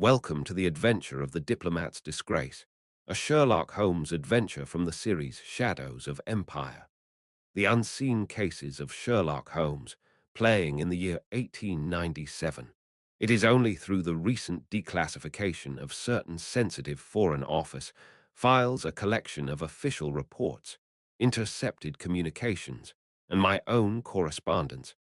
Welcome to the adventure of the Diplomat's Disgrace, a Sherlock Holmes adventure from the series Shadows of Empire. The unseen cases of Sherlock Holmes, playing in the year 1897. It is only through the recent declassification of certain sensitive Foreign Office files, a collection of official reports, intercepted communications, and my own correspondence,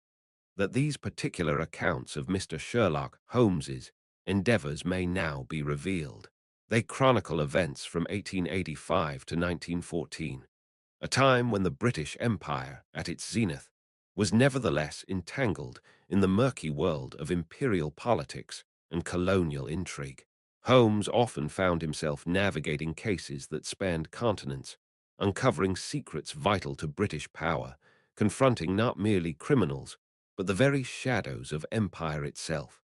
that these particular accounts of Mr. Sherlock Holmes's endeavors may now be revealed. They chronicle events from 1885 to 1914, a time when the British Empire, at its zenith, was nevertheless entangled in the murky world of imperial politics and colonial intrigue. Holmes often found himself navigating cases that spanned continents, uncovering secrets vital to British power, confronting not merely criminals, but the very shadows of empire itself.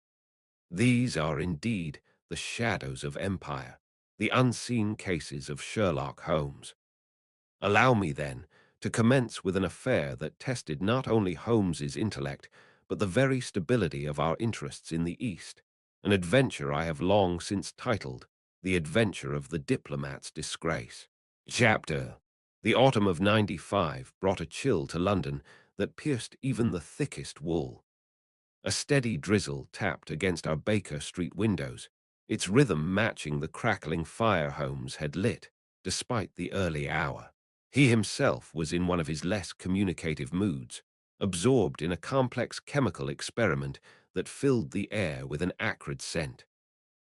These are indeed the shadows of empire, the unseen cases of Sherlock Holmes. Allow me, then, to commence with an affair that tested not only Holmes's intellect, but the very stability of our interests in the East, an adventure I have long since titled The Adventure of the Diplomat's Disgrace. Chapter. The autumn of '95 brought a chill to London that pierced even the thickest wool. A steady drizzle tapped against our Baker Street windows, its rhythm matching the crackling fire Holmes had lit, despite the early hour. He himself was in one of his less communicative moods, absorbed in a complex chemical experiment that filled the air with an acrid scent.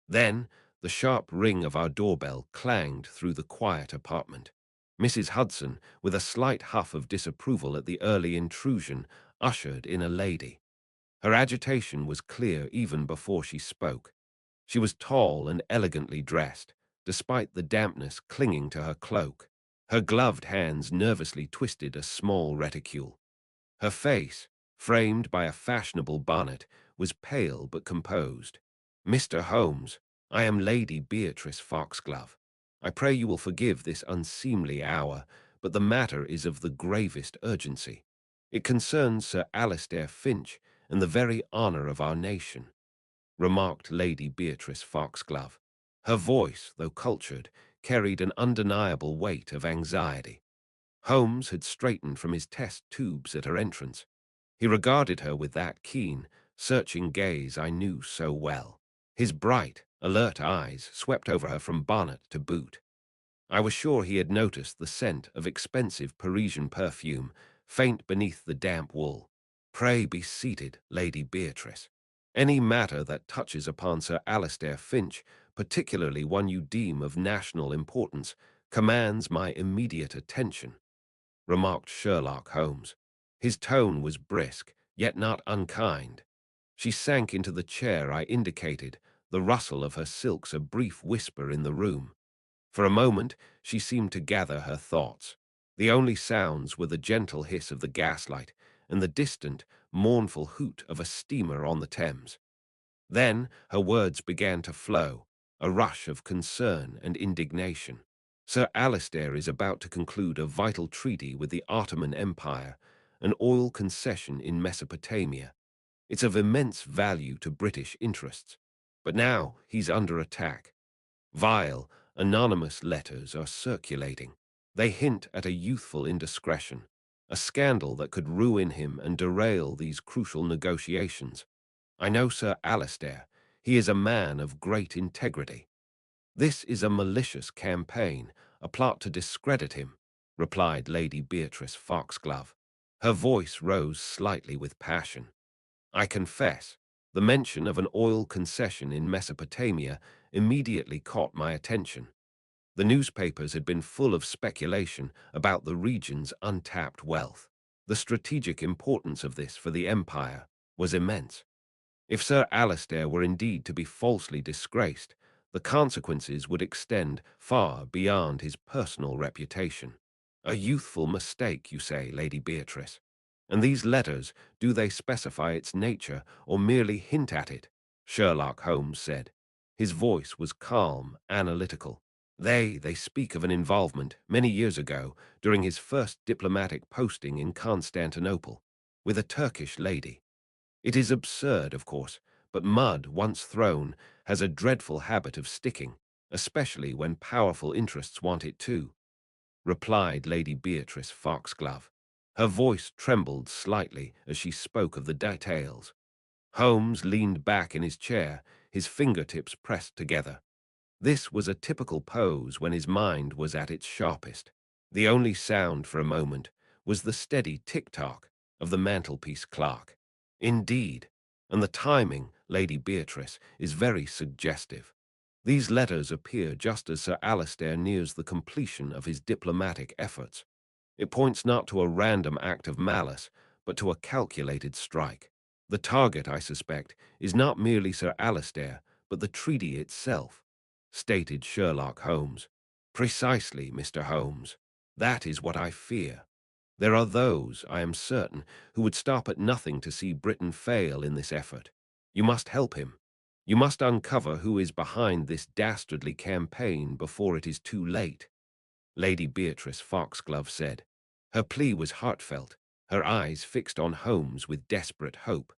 Then, the sharp ring of our doorbell clanged through the quiet apartment. Mrs. Hudson, with a slight huff of disapproval at the early intrusion, ushered in a lady. Her agitation was clear even before she spoke. She was tall and elegantly dressed, despite the dampness clinging to her cloak. Her gloved hands nervously twisted a small reticule. Her face, framed by a fashionable bonnet, was pale but composed. "Mr. Holmes, I am Lady Beatrice Foxglove. I pray you will forgive this unseemly hour, but the matter is of the gravest urgency. It concerns Sir Alistair Finch and the very honor of our nation," remarked Lady Beatrice Foxglove. Her voice, though cultured, carried an undeniable weight of anxiety. Holmes had straightened from his test tubes at her entrance. He regarded her with that keen, searching gaze I knew so well. His bright, alert eyes swept over her from bonnet to boot. I was sure he had noticed the scent of expensive Parisian perfume, faint beneath the damp wool. "Pray be seated, Lady Beatrice. Any matter that touches upon Sir Alistair Finch, particularly one you deem of national importance, commands my immediate attention," remarked Sherlock Holmes. His tone was brisk, yet not unkind. She sank into the chair I indicated, the rustle of her silks a brief whisper in the room. For a moment, she seemed to gather her thoughts. The only sounds were the gentle hiss of the gaslight and the distant, mournful hoot of a steamer on the Thames. Then her words began to flow, a rush of concern and indignation. "Sir Alistair is about to conclude a vital treaty with the Ottoman Empire, an oil concession in Mesopotamia. It's of immense value to British interests. But now he's under attack. Vile, anonymous letters are circulating. They hint at a youthful indiscretion, a scandal that could ruin him and derail these crucial negotiations. I know Sir Alistair. He is a man of great integrity. This is a malicious campaign, a plot to discredit him," replied Lady Beatrice Foxglove. Her voice rose slightly with passion. "I confess, the mention of an oil concession in Mesopotamia immediately caught my attention. The newspapers had been full of speculation about the region's untapped wealth. The strategic importance of this for the empire was immense. If Sir Alistair were indeed to be falsely disgraced, the consequences would extend far beyond his personal reputation. A youthful mistake, you say, Lady Beatrice. And these letters, do they specify its nature or merely hint at it?" Sherlock Holmes said. His voice was calm, analytical. They speak of an involvement, many years ago, during his first diplomatic posting in Constantinople, with a Turkish lady. It is absurd, of course, but mud, once thrown, has a dreadful habit of sticking, especially when powerful interests want it to," replied Lady Beatrice Foxglove. Her voice trembled slightly as she spoke of the details. Holmes leaned back in his chair, his fingertips pressed together. This was a typical pose when his mind was at its sharpest. The only sound for a moment was the steady tick-tock of the mantelpiece clock. Indeed, and the timing, Lady Beatrice, is very suggestive. These letters appear just as Sir Alistair nears the completion of his diplomatic efforts. It points not to a random act of malice, but to a calculated strike. The target, I suspect, is not merely Sir Alistair, but the treaty itself, stated Sherlock Holmes. Precisely, Mr. Holmes. That is what I fear. There are those, I am certain, who would stop at nothing to see Britain fail in this effort. You must help him. You must uncover who is behind this dastardly campaign before it is too late, Lady Beatrice Foxglove said. Her plea was heartfelt, her eyes fixed on Holmes with desperate hope.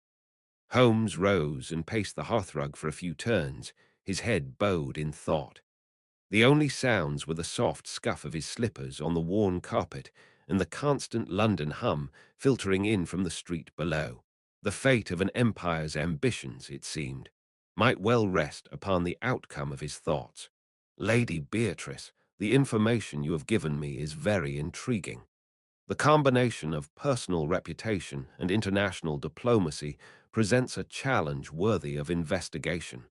Holmes rose and paced the hearthrug for a few turns, his head bowed in thought. The only sounds were the soft scuff of his slippers on the worn carpet and the constant London hum filtering in from the street below. The fate of an empire's ambitions, it seemed, might well rest upon the outcome of his thoughts. Lady Beatrice, the information you have given me is very intriguing. The combination of personal reputation and international diplomacy presents a challenge worthy of investigation.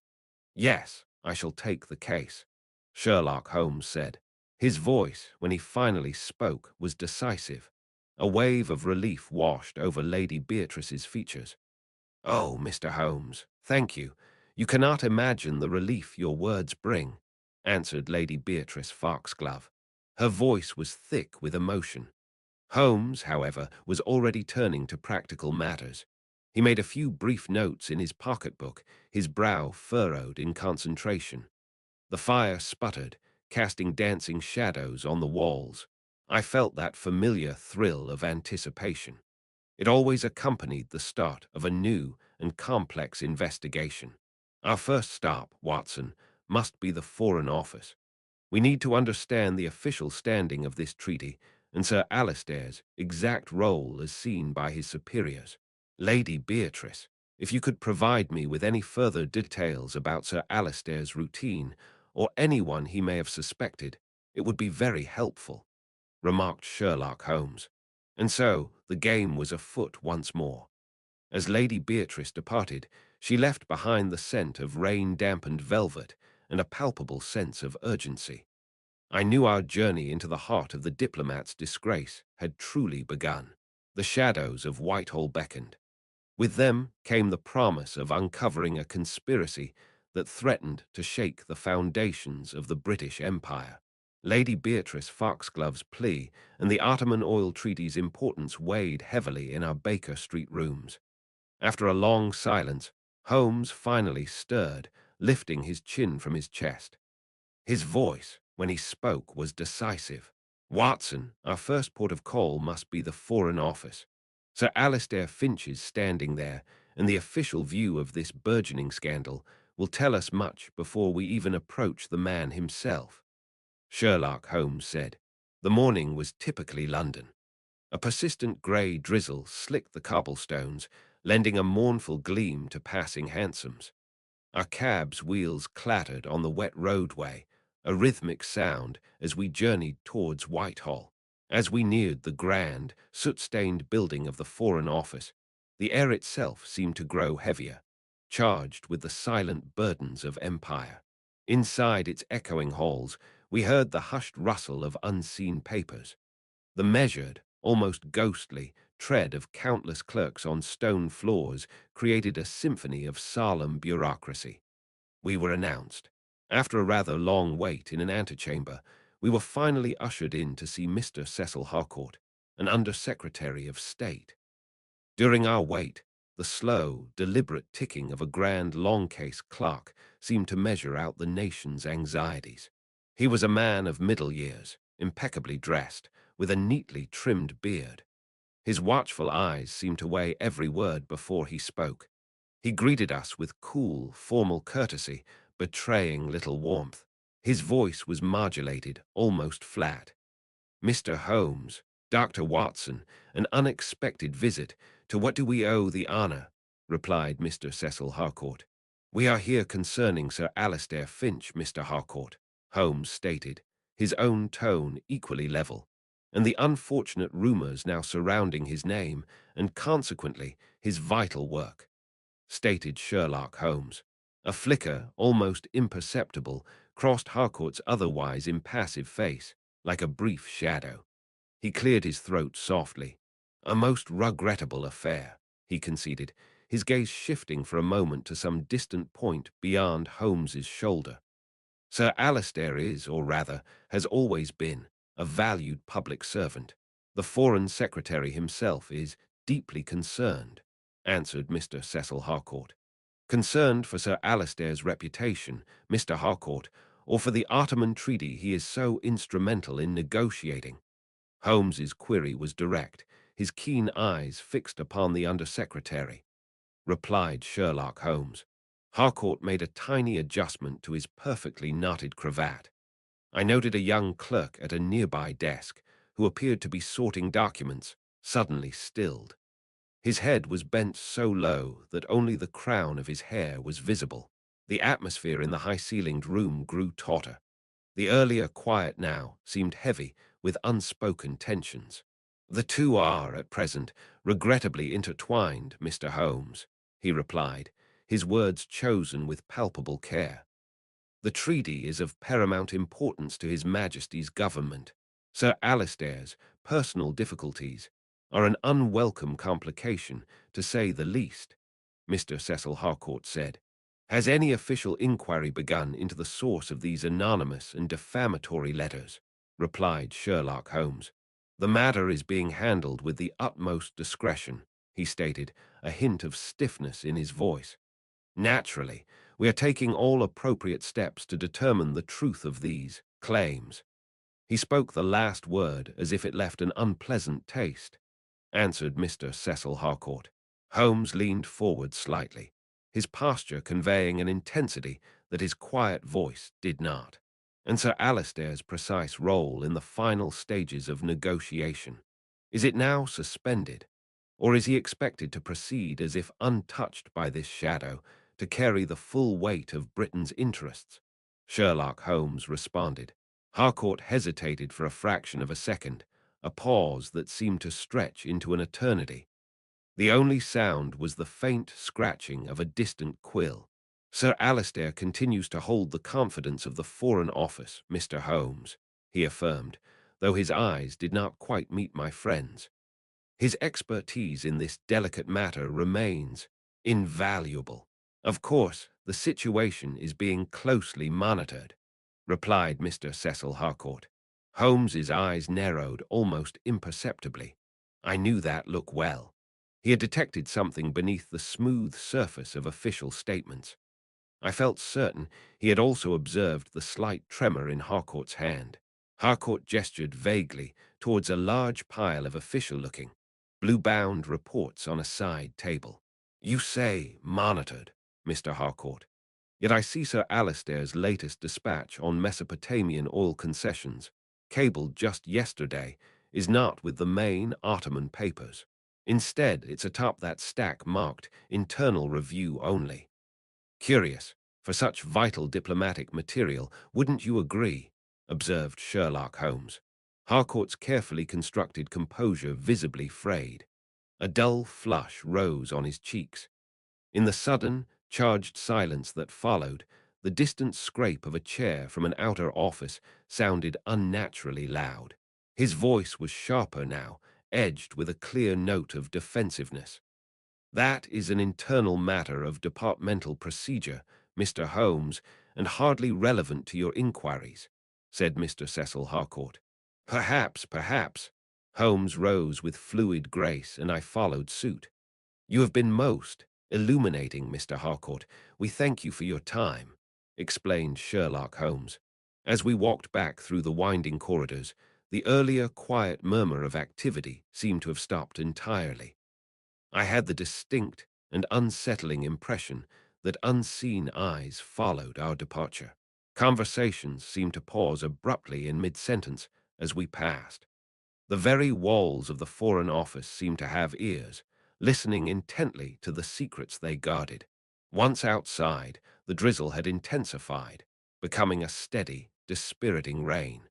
Yes, I shall take the case, Sherlock Holmes said. His voice, when he finally spoke, was decisive. A wave of relief washed over Lady Beatrice's features. Oh, Mr. Holmes, thank you. You cannot imagine the relief your words bring, answered Lady Beatrice Foxglove. Her voice was thick with emotion. Holmes, however, was already turning to practical matters. He made a few brief notes in his pocketbook, his brow furrowed in concentration. The fire sputtered, casting dancing shadows on the walls. I felt that familiar thrill of anticipation. It always accompanied the start of a new and complex investigation. Our first stop, Watson, must be the Foreign Office. We need to understand the official standing of this treaty and Sir Alistair's exact role as seen by his superiors. Lady Beatrice, if you could provide me with any further details about Sir Alistair's routine or anyone he may have suspected, it would be very helpful, remarked Sherlock Holmes. And so the game was afoot once more. As Lady Beatrice departed, she left behind the scent of rain-dampened velvet and a palpable sense of urgency. I knew our journey into the heart of the diplomat's disgrace had truly begun. The shadows of Whitehall beckoned. With them came the promise of uncovering a conspiracy that threatened to shake the foundations of the British Empire. Lady Beatrice Foxglove's plea and the Ottoman oil treaty's importance weighed heavily in our Baker Street rooms. After a long silence, Holmes finally stirred, lifting his chin from his chest. His voice, when he spoke, was decisive. Watson, our first port of call must be the Foreign Office. Sir Alistair Finch is standing there, and the official view of this burgeoning scandal will tell us much before we even approach the man himself, Sherlock Holmes said. The morning was typically London. A persistent grey drizzle slicked the cobblestones, lending a mournful gleam to passing hansoms. Our cab's wheels clattered on the wet roadway, a rhythmic sound as we journeyed towards Whitehall. As we neared the grand, soot-stained building of the Foreign Office, the air itself seemed to grow heavier, charged with the silent burdens of empire. Inside its echoing halls, we heard the hushed rustle of unseen papers, the measured, almost ghostly, tread of countless clerks on stone floors created a symphony of solemn bureaucracy. We were announced. After a rather long wait in an antechamber, we were finally ushered in to see Mr. Cecil Harcourt, an Under-Secretary of State. During our wait, the slow, deliberate ticking of a grand long-case clock seemed to measure out the nation's anxieties. He was a man of middle years, impeccably dressed, with a neatly trimmed beard. His watchful eyes seemed to weigh every word before he spoke. He greeted us with cool, formal courtesy, betraying little warmth. His voice was modulated, almost flat. "Mr. Holmes, Dr. Watson, an unexpected visit. To what do we owe the honor?" replied Mr. Cecil Harcourt. "We are here concerning Sir Alistair Finch, Mr. Harcourt," Holmes stated, his own tone equally level, "and the unfortunate rumors now surrounding his name, and consequently his vital work," stated Sherlock Holmes. A flicker, almost imperceptible, crossed Harcourt's otherwise impassive face, like a brief shadow. He cleared his throat softly. "A most regrettable affair," he conceded, his gaze shifting for a moment to some distant point beyond Holmes's shoulder. "Sir Alistair is, or rather, has always been, a valued public servant. The Foreign Secretary himself is deeply concerned," answered Mr. Cecil Harcourt. "Concerned for Sir Alistair's reputation, Mr. Harcourt, or for the Ottoman treaty he is so instrumental in negotiating?" Holmes's query was direct, his keen eyes fixed upon the Undersecretary. Replied Sherlock Holmes. Harcourt made a tiny adjustment to his perfectly knotted cravat. I noted a young clerk at a nearby desk, who appeared to be sorting documents, suddenly stilled. His head was bent so low that only the crown of his hair was visible. The atmosphere in the high-ceilinged room grew tauter. The earlier quiet now seemed heavy with unspoken tensions. "The two are, at present, regrettably intertwined, Mr. Holmes," he replied, his words chosen with palpable care. "The treaty is of paramount importance to His Majesty's government. Sir Alistair's personal difficulties are an unwelcome complication, to say the least," Mr. Cecil Harcourt said. "Has any official inquiry begun into the source of these anonymous and defamatory letters?" replied Sherlock Holmes. "The matter is being handled with the utmost discretion," he stated, a hint of stiffness in his voice. "Naturally, we are taking all appropriate steps to determine the truth of these claims." He spoke the last word as if it left an unpleasant taste, answered Mr. Cecil Harcourt. Holmes leaned forward slightly, his posture conveying an intensity that his quiet voice did not. "And Sir Alistair's precise role in the final stages of negotiation, is it now suspended, or is he expected to proceed as if untouched by this shadow, to carry the full weight of Britain's interests?" Sherlock Holmes responded. Harcourt hesitated for a fraction of a second, a pause that seemed to stretch into an eternity. The only sound was the faint scratching of a distant quill. "Sir Alistair continues to hold the confidence of the Foreign Office, Mr. Holmes," he affirmed, though his eyes did not quite meet my friend's. "His expertise in this delicate matter remains invaluable. Of course, the situation is being closely monitored," replied Mr. Cecil Harcourt. Holmes's eyes narrowed almost imperceptibly. I knew that look well. He had detected something beneath the smooth surface of official statements. I felt certain he had also observed the slight tremor in Harcourt's hand. Harcourt gestured vaguely towards a large pile of official-looking, blue-bound reports on a side table. "You say monitored, Mr. Harcourt. Yet I see Sir Alistair's latest dispatch on Mesopotamian oil concessions, cabled just yesterday, is not with the main Ottoman papers. Instead, it's atop that stack marked internal review only. Curious, for such vital diplomatic material, wouldn't you agree?" observed Sherlock Holmes. Harcourt's carefully constructed composure visibly frayed. A dull flush rose on his cheeks. In the sudden, charged silence that followed, the distant scrape of a chair from an outer office sounded unnaturally loud. His voice was sharper now, edged with a clear note of defensiveness. "That is an internal matter of departmental procedure, Mr. Holmes, and hardly relevant to your inquiries," said Mr. Cecil Harcourt. Perhaps." Holmes rose with fluid grace, and I followed suit. "You have been most illuminating, Mr. Harcourt. We thank you for your time," explained Sherlock Holmes. As we walked back through the winding corridors, the earlier quiet murmur of activity seemed to have stopped entirely. I had the distinct, and unsettling impression that unseen eyes followed our departure. Conversations seemed to pause abruptly in mid-sentence as we passed. The very walls of the Foreign Office seemed to have ears, listening intently to the secrets they guarded. Once outside, the drizzle had intensified, becoming a steady, dispiriting rain.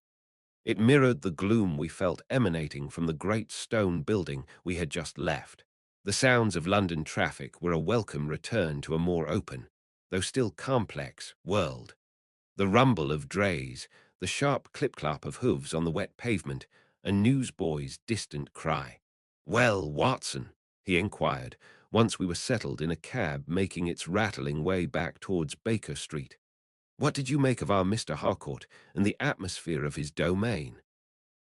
It mirrored the gloom we felt emanating from the great stone building we had just left. The sounds of London traffic were a welcome return to a more open, though still complex, world. The rumble of drays, the sharp clip-clop of hooves on the wet pavement, a newsboy's distant cry. "Well, Watson," he inquired, once we were settled in a cab making its rattling way back towards Baker Street. "What did you make of our Mr. Harcourt and the atmosphere of his domain?"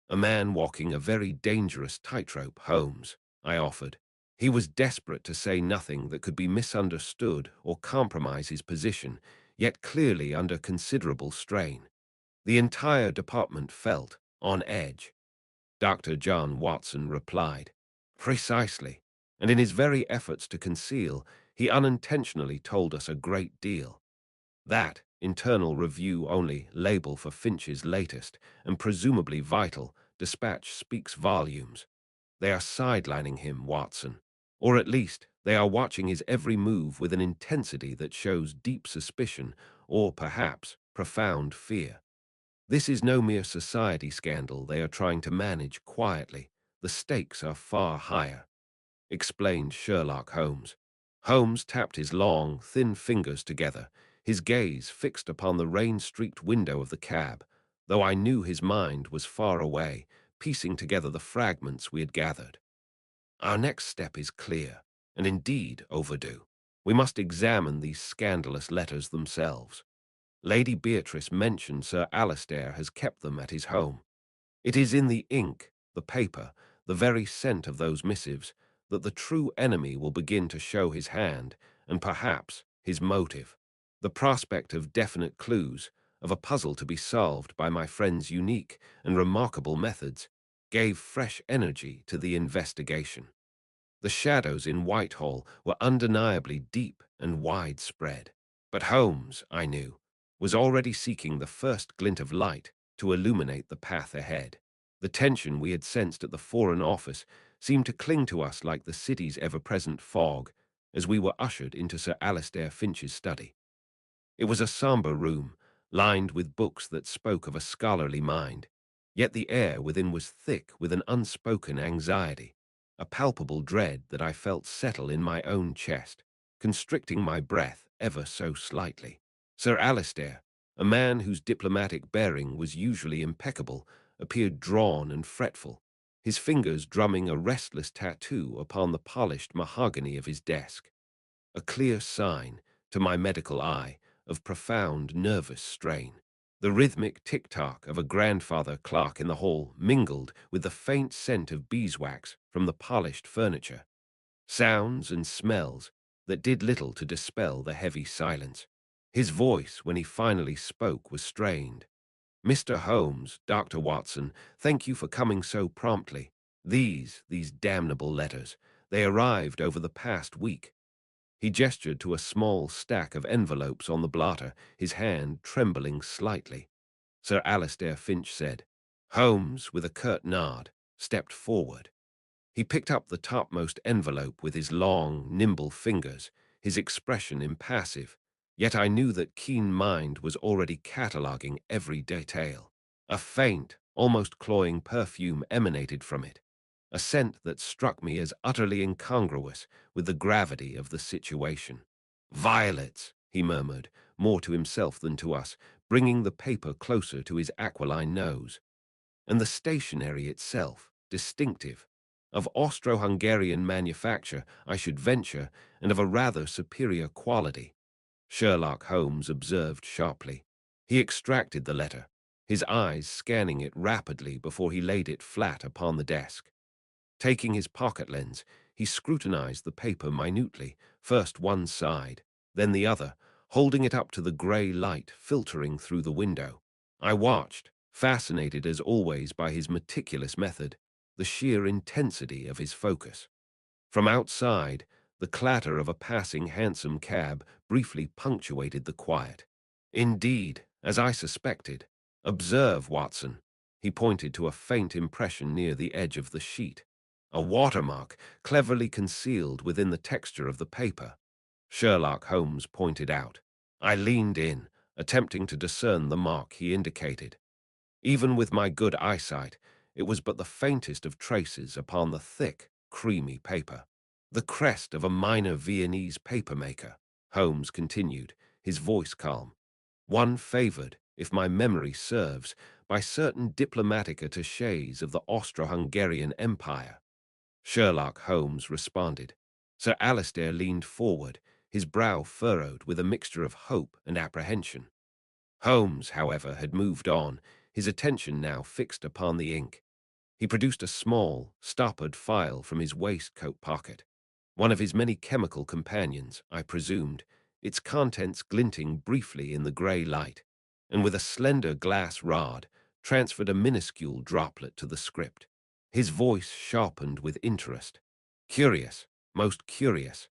"A man walking a very dangerous tightrope, Holmes," I offered. He was desperate to say nothing that could be misunderstood or compromise his position, yet clearly under considerable strain. The entire department felt on edge. Dr. John Watson replied, "Precisely, and in his very efforts to conceal, he unintentionally told us a great deal. That internal review only label for Finch's latest, and presumably vital, dispatch speaks volumes. They are sidelining him, Watson. Or at least, they are watching his every move with an intensity that shows deep suspicion, or perhaps profound fear. This is no mere society scandal they are trying to manage quietly. The stakes are far higher," explained Sherlock Holmes. Holmes tapped his long, thin fingers together, his gaze fixed upon the rain-streaked window of the cab, though I knew his mind was far away, piecing together the fragments we had gathered. "Our next step is clear, and indeed overdue. We must examine these scandalous letters themselves. Lady Beatrice mentioned Sir Alistair has kept them at his home. It is in the ink, the paper, the very scent of those missives, that the true enemy will begin to show his hand, and perhaps his motive. The prospect of definite clues, of a puzzle to be solved by my friend's unique and remarkable methods, gave fresh energy to the investigation. The shadows in Whitehall were undeniably deep and widespread, but Holmes, I knew, was already seeking the first glint of light to illuminate the path ahead. The tension we had sensed at the Foreign Office seemed to cling to us like the city's ever-present fog as we were ushered into Sir Alistair Finch's study. It was a somber room, lined with books that spoke of a scholarly mind, yet the air within was thick with an unspoken anxiety, a palpable dread that I felt settle in my own chest, constricting my breath ever so slightly. Sir Alistair, a man whose diplomatic bearing was usually impeccable, appeared drawn and fretful, his fingers drumming a restless tattoo upon the polished mahogany of his desk. A clear sign, to my medical eye, of profound nervous strain. The rhythmic tick-tock of a grandfather clock in the hall mingled with the faint scent of beeswax from the polished furniture. Sounds and smells that did little to dispel the heavy silence. His voice, when he finally spoke, was strained. "Mr. Holmes, Dr. Watson, thank you for coming so promptly. These damnable letters, they arrived over the past week." He gestured to a small stack of envelopes on the blotter, his hand trembling slightly. Sir Alistair Finch said. Holmes, with a curt nod, stepped forward. He picked up the topmost envelope with his long, nimble fingers, his expression impassive, yet I knew that keen mind was already cataloguing every detail. A faint, almost cloying perfume emanated from it, a scent that struck me as utterly incongruous with the gravity of the situation. "Violets," he murmured, more to himself than to us, bringing the paper closer to his aquiline nose. "And the stationery itself, distinctive, of Austro-Hungarian manufacture, I should venture, and of a rather superior quality," Sherlock Holmes observed sharply. He extracted the letter, his eyes scanning it rapidly before he laid it flat upon the desk. Taking his pocket lens, he scrutinized the paper minutely, first one side, then the other, holding it up to the gray light filtering through the window. I watched, fascinated as always by his meticulous method, the sheer intensity of his focus. From outside, The clatter of a passing hansom cab briefly punctuated the quiet. Indeed, as I suspected. Observe, Watson. He pointed to a faint impression near the edge of the sheet. A watermark, cleverly concealed within the texture of the paper. Sherlock Holmes pointed out. I leaned in, attempting to discern the mark he indicated. Even with my good eyesight, it was but the faintest of traces upon the thick, creamy paper. The crest of a minor Viennese papermaker, Holmes continued, his voice calm. One favored, if my memory serves, by certain diplomatic attachés of the Austro-Hungarian Empire. Sherlock Holmes responded. Sir Alistair leaned forward, his brow furrowed with a mixture of hope and apprehension. Holmes, however, had moved on, his attention now fixed upon the ink. He produced a small, stoppered file from his waistcoat pocket. One of his many chemical companions, I presumed, its contents glinting briefly in the grey light, and with a slender glass rod, transferred a minuscule droplet to the script. His voice sharpened with interest. Curious, most curious.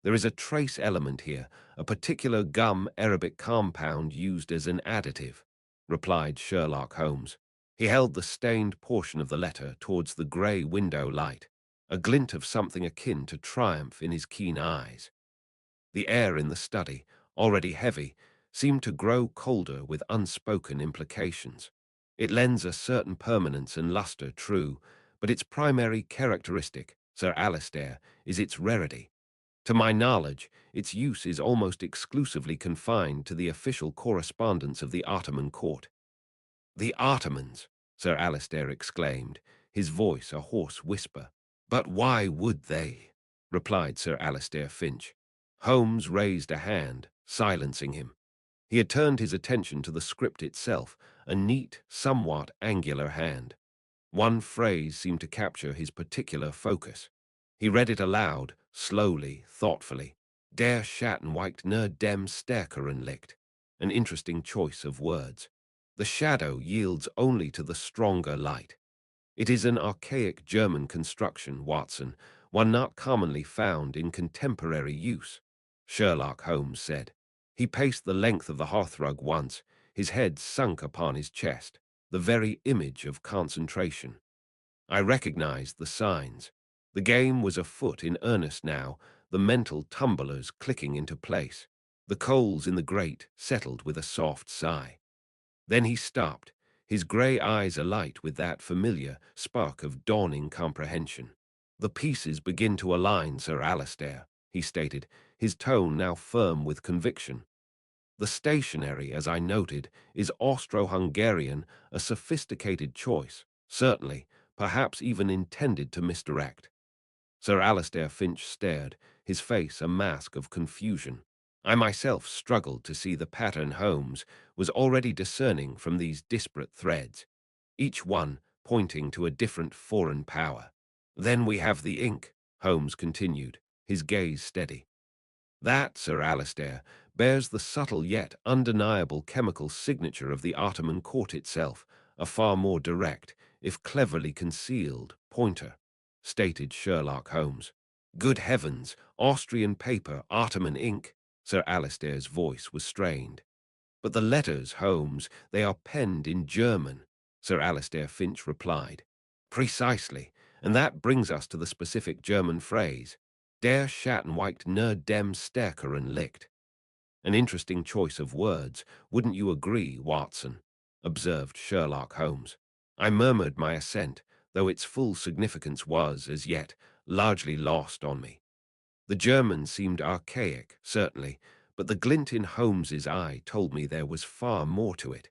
There is a trace element here, a particular gum Arabic compound used as an additive, replied Sherlock Holmes. He held the stained portion of the letter towards the grey window light, a glint of something akin to triumph in his keen eyes. The air in the study, already heavy, seemed to grow colder with unspoken implications. It lends a certain permanence and lustre, true, but its primary characteristic, Sir Alistair, is its rarity. To my knowledge, its use is almost exclusively confined to the official correspondence of the Ottoman court. The Ottomans, Sir Alistair exclaimed, his voice a hoarse whisper. But why would they? Replied Sir Alistair Finch. Holmes raised a hand, silencing him. He had turned his attention to the script itself, a neat, somewhat angular hand. One phrase seemed to capture his particular focus. He read it aloud, slowly, thoughtfully. Der Schattenweicht nur dem Stärkeren liegt. An interesting choice of words. The shadow yields only to the stronger light. It is an archaic German construction, Watson, one not commonly found in contemporary use, Sherlock Holmes said. He paced the length of the hearthrug once, his head sunk upon his chest, the very image of concentration. I recognized the signs. The game was afoot in earnest now, the mental tumblers clicking into place. The coals in the grate settled with a soft sigh. Then he stopped, his grey eyes alight with that familiar spark of dawning comprehension. The pieces begin to align, Sir Alistair, he stated, his tone now firm with conviction. The stationery, as I noted, is Austro-Hungarian, a sophisticated choice, certainly, perhaps even intended to misdirect. Sir Alistair Finch stared, his face a mask of confusion. I myself struggled to see the pattern Holmes was already discerning from these disparate threads, each one pointing to a different foreign power. Then we have the ink, Holmes continued, his gaze steady. That, Sir Alistair, bears the subtle yet undeniable chemical signature of the Ottoman court itself, a far more direct, if cleverly concealed, pointer, stated Sherlock Holmes. Good heavens, Austrian paper, Ottoman ink. Sir Alistair's voice was strained. But the letters, Holmes, they are penned in German, Sir Alistair Finch replied. Precisely, and that brings us to the specific German phrase, Der Schattenweicht nur dem Stärkeren liegt. An interesting choice of words, wouldn't you agree, Watson? Observed Sherlock Holmes. I murmured my assent, though its full significance was, as yet, largely lost on me. The German seemed archaic, certainly, but the glint in Holmes's eye told me there was far more to it.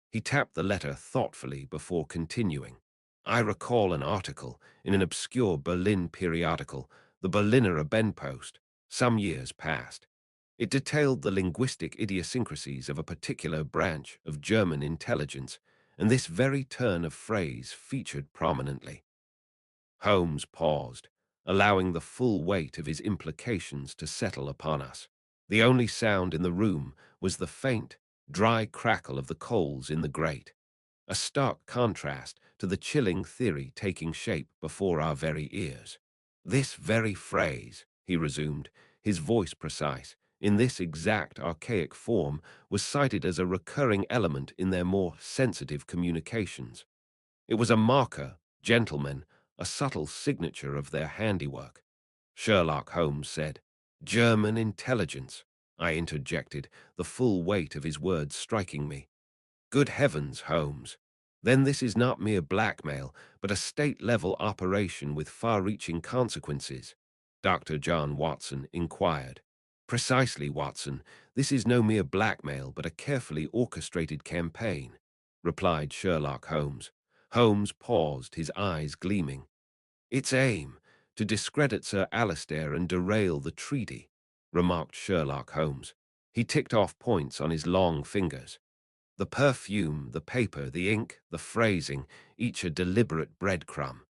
He tapped the letter thoughtfully before continuing. I recall an article in an obscure Berlin periodical, the Berliner Abendpost, some years past. It detailed the linguistic idiosyncrasies of a particular branch of German intelligence, and this very turn of phrase featured prominently. Holmes paused, allowing the full weight of his implications to settle upon us. The only sound in the room was the faint, dry crackle of the coals in the grate, a stark contrast to the chilling theory taking shape before our very ears. This very phrase, he resumed, his voice precise, in this exact archaic form, was cited as a recurring element in their more sensitive communications. It was a marker, gentlemen, a subtle signature of their handiwork. Sherlock Holmes said. German intelligence, I interjected, the full weight of his words striking me. Good heavens, Holmes. Then this is not mere blackmail, but a state-level operation with far-reaching consequences, Dr. John Watson inquired. Precisely, Watson. This is no mere blackmail, but a carefully orchestrated campaign, replied Sherlock Holmes. Holmes paused, his eyes gleaming. Its aim, to discredit Sir Alistair and derail the treaty, remarked Sherlock Holmes. He ticked off points on his long fingers. The perfume, the paper, the ink, the phrasing, each a deliberate breadcrumb.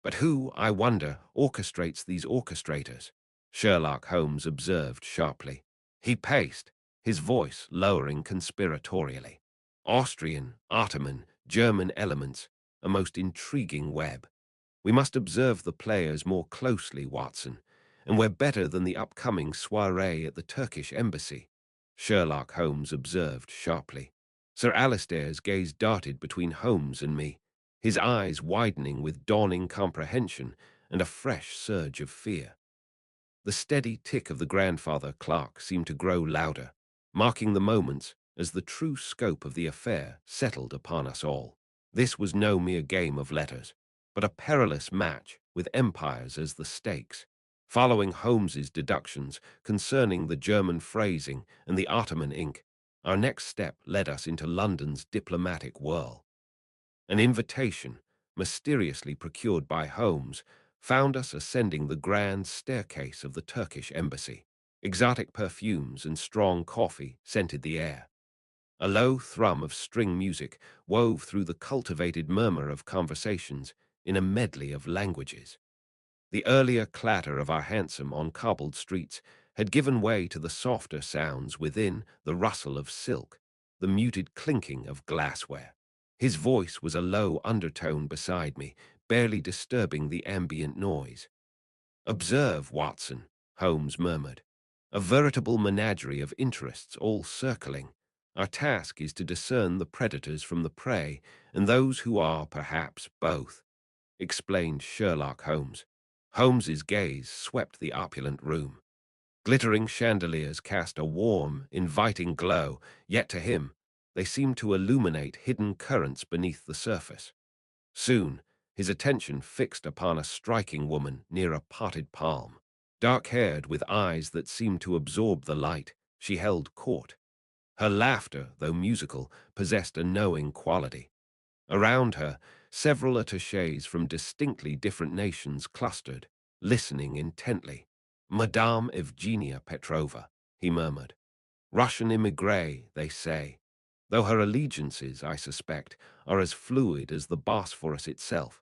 But who, I wonder, orchestrates these orchestrators? Sherlock Holmes observed sharply. He paced, his voice lowering conspiratorially. Austrian, Ottoman, German elements, a most intriguing web. We must observe the players more closely, Watson, and we're better than the upcoming soiree at the Turkish embassy, Sherlock Holmes observed sharply. Sir Alistair's gaze darted between Holmes and me, his eyes widening with dawning comprehension and a fresh surge of fear. The steady tick of the grandfather clock seemed to grow louder, marking the moments as the true scope of the affair settled upon us all. This was no mere game of letters, but a perilous match with empires as the stakes. Following Holmes's deductions concerning the German phrasing and the Ottoman ink, our next step led us into London's diplomatic whirl. An invitation, mysteriously procured by Holmes, found us ascending the grand staircase of the Turkish embassy. Exotic perfumes and strong coffee scented the air. A low thrum of string music wove through the cultivated murmur of conversations in a medley of languages. The earlier clatter of our hansom on cobbled streets had given way to the softer sounds within, the rustle of silk, the muted clinking of glassware. His voice was a low undertone beside me, barely disturbing the ambient noise. Observe, Watson, Holmes murmured. A veritable menagerie of interests all circling. Our task is to discern the predators from the prey, and those who are, perhaps, both, explained Sherlock Holmes. Holmes's gaze swept the opulent room. Glittering chandeliers cast a warm, inviting glow, yet to him, they seemed to illuminate hidden currents beneath the surface. Soon, his attention fixed upon a striking woman near a potted palm. Dark-haired, with eyes that seemed to absorb the light, she held court. Her laughter, though musical, possessed a knowing quality. Around her, several attachés from distinctly different nations clustered, listening intently. Madame Evgenia Petrova, he murmured. Russian immigré, they say, though her allegiances, I suspect, are as fluid as the Bosphorus itself.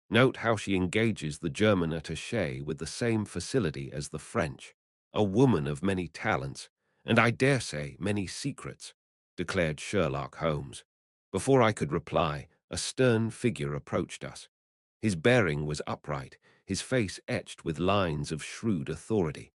Note how she engages the German attaché with the same facility as the French. A woman of many talents, and I dare say many secrets, declared Sherlock Holmes. Before I could reply, a stern figure approached us. His bearing was upright, his face etched with lines of shrewd authority.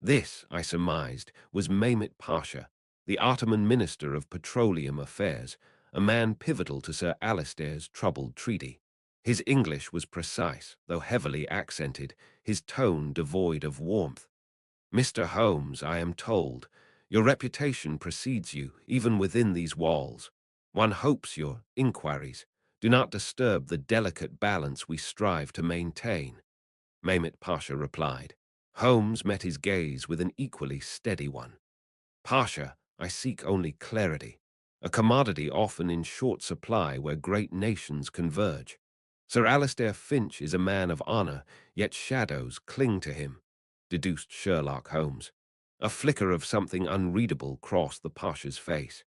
This, I surmised, was Mehmet Pasha, the Ottoman Minister of Petroleum Affairs, a man pivotal to Sir Alistair's troubled treaty. His English was precise, though heavily accented, his tone devoid of warmth. Mr. Holmes, I am told, your reputation precedes you, even within these walls. One hopes your inquiries do not disturb the delicate balance we strive to maintain, Mehmet Pasha replied. Holmes met his gaze with an equally steady one. Pasha, I seek only clarity, a commodity often in short supply where great nations converge. Sir Alistair Finch is a man of honor, yet shadows cling to him, deduced Sherlock Holmes. A flicker of something unreadable crossed the Pasha's face.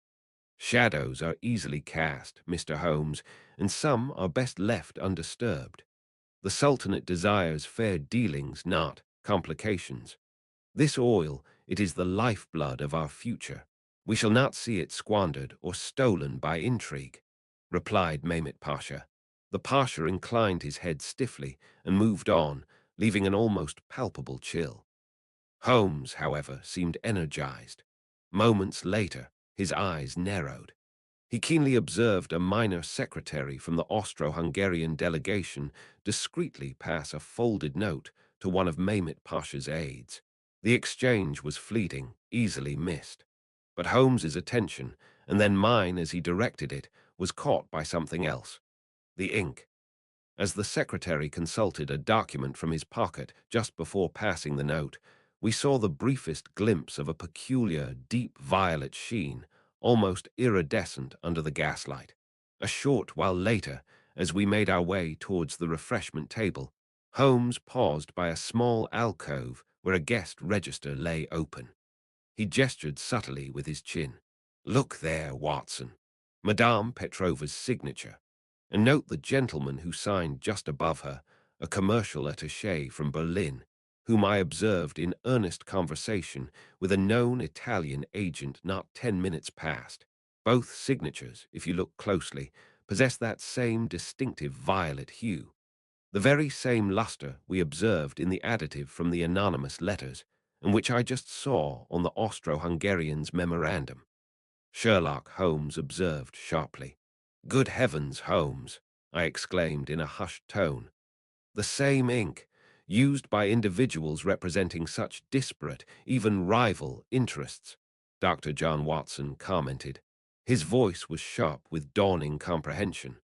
Shadows are easily cast, Mr. Holmes, and some are best left undisturbed. The Sultanate desires fair dealings, not complications. This oil, it is the lifeblood of our future. We shall not see it squandered or stolen by intrigue, replied Mehmet Pasha. The Pasha inclined his head stiffly and moved on, leaving an almost palpable chill. Holmes, however, seemed energized. Moments later, his eyes narrowed. He keenly observed a minor secretary from the Austro-Hungarian delegation discreetly pass a folded note to one of Mehmet Pasha's aides. The exchange was fleeting, easily missed. But Holmes's attention, and then mine as he directed it, was caught by something else. The ink. As the secretary consulted a document from his pocket just before passing the note, we saw the briefest glimpse of a peculiar, deep violet sheen, almost iridescent under the gaslight. A short while later, as we made our way towards the refreshment table, Holmes paused by a small alcove where a guest register lay open. He gestured subtly with his chin. "Look there, Watson. Madame Petrova's signature. And note the gentleman who signed just above her, a commercial attaché from Berlin, whom I observed in earnest conversation with a known Italian agent not 10 minutes past. Both signatures, if you look closely, possess that same distinctive violet hue, the very same luster we observed in the additive from the anonymous letters, and which I just saw on the Austro-Hungarian's memorandum." Sherlock Holmes observed sharply. "Good heavens, Holmes!" I exclaimed in a hushed tone. "The same ink, used by individuals representing such disparate, even rival, interests," Dr. John Watson commented. His voice was sharp with dawning comprehension.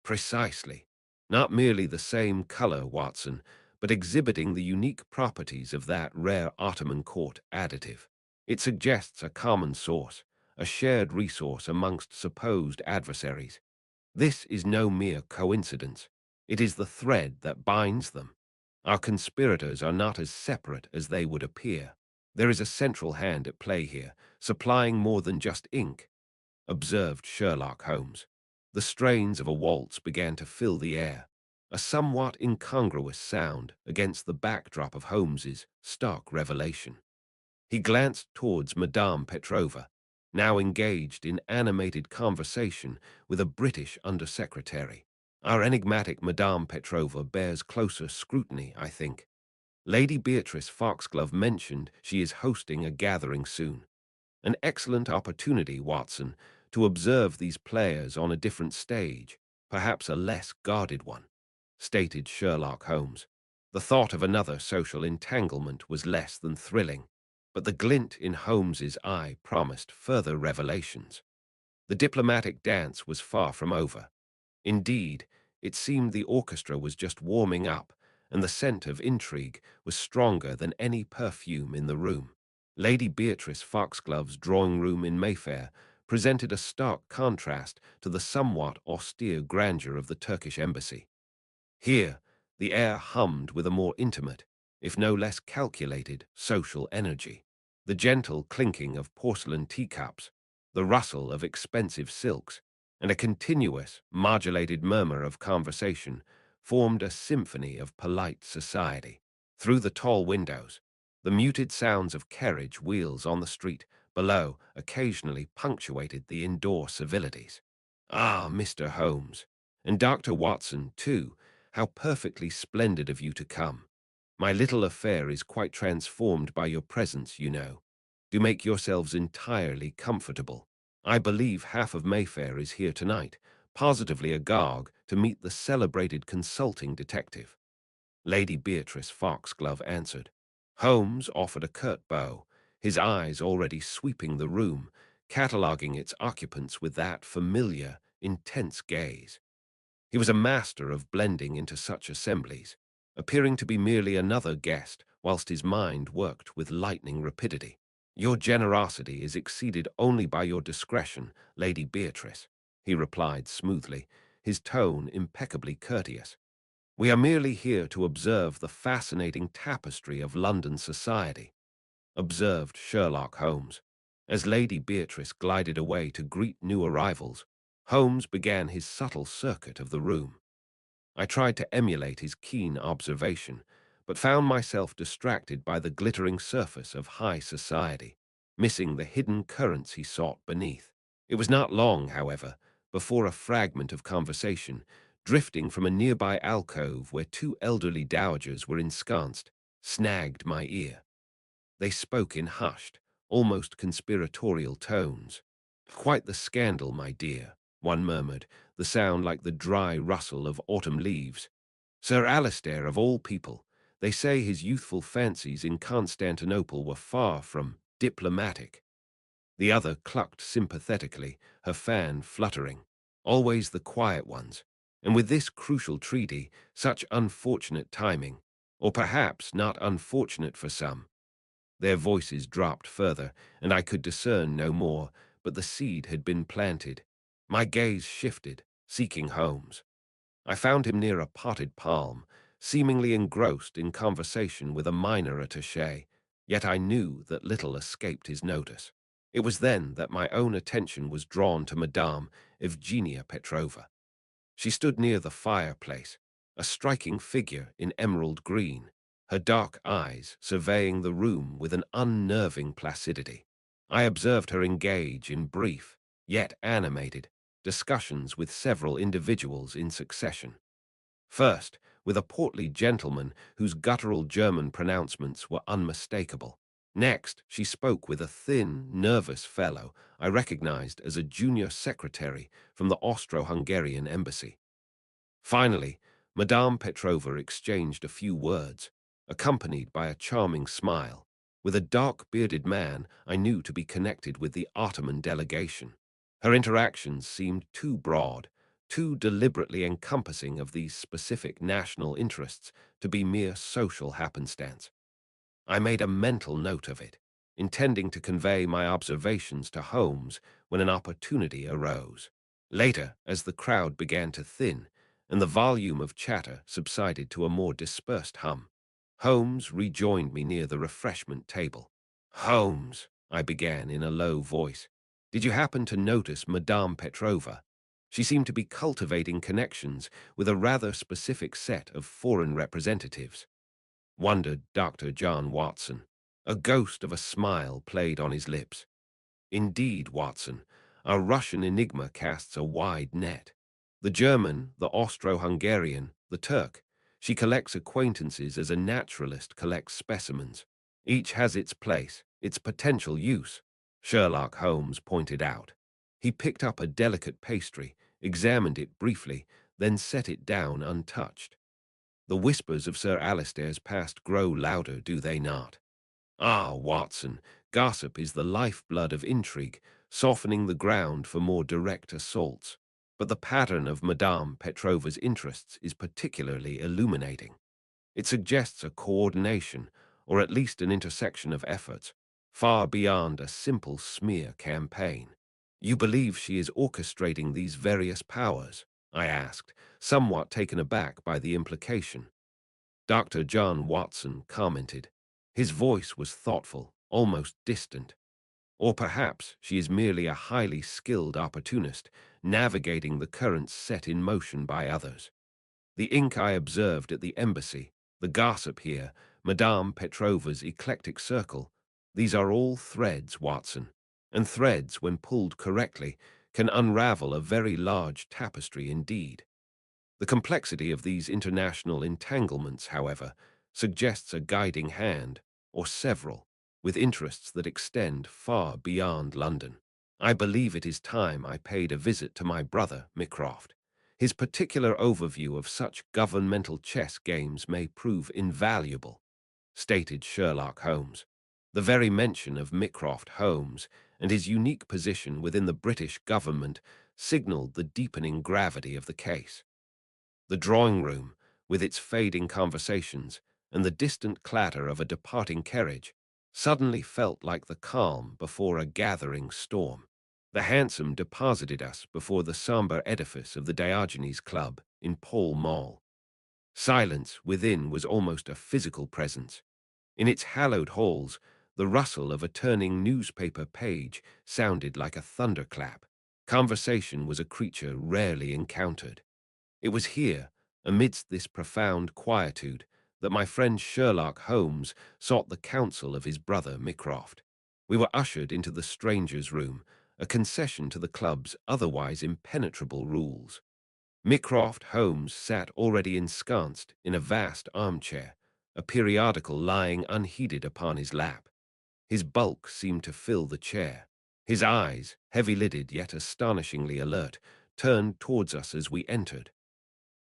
"Precisely. Not merely the same color, Watson, but exhibiting the unique properties of that rare Ottoman court additive. It suggests a common source, a shared resource amongst supposed adversaries. This is no mere coincidence. It is the thread that binds them. Our conspirators are not as separate as they would appear. There is a central hand at play here, supplying more than just ink," observed Sherlock Holmes. The strains of a waltz began to fill the air, a somewhat incongruous sound against the backdrop of Holmes's stark revelation. He glanced towards Madame Petrova, now engaged in animated conversation with a British undersecretary. "Our enigmatic Madame Petrova bears closer scrutiny, I think. Lady Beatrice Foxglove mentioned she is hosting a gathering soon. An excellent opportunity, Watson, to observe these players on a different stage, perhaps a less guarded one," stated Sherlock Holmes. The thought of another social entanglement was less than thrilling, but the glint in Holmes's eye promised further revelations. The diplomatic dance was far from over. Indeed, it seemed the orchestra was just warming up, and the scent of intrigue was stronger than any perfume in the room. Lady Beatrice Foxglove's drawing-room in Mayfair presented a stark contrast to the somewhat austere grandeur of the Turkish embassy. Here, the air hummed with a more intimate, if no less calculated, social energy. The gentle clinking of porcelain teacups, the rustle of expensive silks, and a continuous, modulated murmur of conversation formed a symphony of polite society. Through the tall windows, the muted sounds of carriage wheels on the street below occasionally punctuated the indoor civilities. "Ah, Mr. Holmes, and Dr. Watson, too, how perfectly splendid of you to come. My little affair is quite transformed by your presence, you know. Do make yourselves entirely comfortable. I believe half of Mayfair is here tonight, positively agog to meet the celebrated consulting detective." Lady Beatrice Foxglove answered. Holmes offered a curt bow, his eyes already sweeping the room, cataloguing its occupants with that familiar, intense gaze. He was a master of blending into such assemblies, appearing to be merely another guest whilst his mind worked with lightning rapidity. "Your generosity is exceeded only by your discretion, Lady Beatrice," he replied smoothly, his tone impeccably courteous. "We are merely here to observe the fascinating tapestry of London society," observed Sherlock Holmes. As Lady Beatrice glided away to greet new arrivals, Holmes began his subtle circuit of the room. I tried to emulate his keen observation, but found myself distracted by the glittering surface of high society, missing the hidden currents he sought beneath. It was not long, however, before a fragment of conversation, drifting from a nearby alcove where two elderly dowagers were ensconced, snagged my ear. They spoke in hushed, almost conspiratorial tones. "Quite the scandal, my dear," one murmured, the sound like the dry rustle of autumn leaves. "Sir Alistair, of all people. They say his youthful fancies in Constantinople were far from diplomatic." The other clucked sympathetically, her fan fluttering. Always the quiet ones. And with this crucial treaty, such unfortunate timing. Or perhaps not unfortunate for some. Their voices dropped further, and I could discern no more, but the seed had been planted. My gaze shifted, seeking Holmes. I found him near a potted palm, seemingly engrossed in conversation with a minor attaché, yet I knew that little escaped his notice. It was then that my own attention was drawn to Madame Evgenia Petrova. She stood near the fireplace, a striking figure in emerald green, her dark eyes surveying the room with an unnerving placidity. I observed her engage in brief, yet animated, discussions with several individuals in succession. First, with a portly gentleman whose guttural German pronouncements were unmistakable. Next, she spoke with a thin, nervous fellow I recognized as a junior secretary from the Austro-Hungarian embassy. Finally, Madame Petrova exchanged a few words, accompanied by a charming smile, with a dark-bearded man I knew to be connected with the Ottoman delegation. Her interactions seemed too broad, too deliberately encompassing of these specific national interests to be mere social happenstance. I made a mental note of it, intending to convey my observations to Holmes when an opportunity arose. Later, as the crowd began to thin, and the volume of chatter subsided to a more dispersed hum, Holmes rejoined me near the refreshment table. "Holmes," I began in a low voice, "did you happen to notice Madame Petrova? She seemed to be cultivating connections with a rather specific set of foreign representatives." Wondered Dr. John Watson. A ghost of a smile played on his lips. "Indeed, Watson, our Russian enigma casts a wide net. The German, the Austro-Hungarian, the Turk. She collects acquaintances as a naturalist collects specimens. Each has its place, its potential use," Sherlock Holmes pointed out. He picked up a delicate pastry, examined it briefly, then set it down untouched. "The whispers of Sir Alistair's past grow louder, do they not? Ah, Watson, gossip is the lifeblood of intrigue, softening the ground for more direct assaults. But the pattern of Madame Petrova's interests is particularly illuminating. It suggests a coordination, or at least an intersection of efforts, far beyond a simple smear campaign." "You believe she is orchestrating these various powers?" I asked, somewhat taken aback by the implication. Dr. John Watson commented. His voice was thoughtful, almost distant. "Or perhaps she is merely a highly skilled opportunist, navigating the currents set in motion by others. The ink I observed at the embassy, the gossip here, Madame Petrova's eclectic circle, these are all threads, Watson, and threads, when pulled correctly, can unravel a very large tapestry indeed. The complexity of these international entanglements, however, suggests a guiding hand, or several, with interests that extend far beyond London. I believe it is time I paid a visit to my brother, Mycroft. His particular overview of such governmental chess games may prove invaluable," stated Sherlock Holmes. The very mention of Mycroft Holmes and his unique position within the British government signaled the deepening gravity of the case. The drawing room, with its fading conversations and the distant clatter of a departing carriage, suddenly felt like the calm before a gathering storm. The hansom deposited us before the somber edifice of the Diogenes Club in Pall Mall. Silence within was almost a physical presence. In its hallowed halls, the rustle of a turning newspaper page sounded like a thunderclap. Conversation was a creature rarely encountered. It was here, amidst this profound quietude, that my friend Sherlock Holmes sought the counsel of his brother Mycroft. We were ushered into the stranger's room, a concession to the club's otherwise impenetrable rules. Mycroft Holmes sat already ensconced in a vast armchair, a periodical lying unheeded upon his lap. His bulk seemed to fill the chair. His eyes, heavy-lidded yet astonishingly alert, turned towards us as we entered.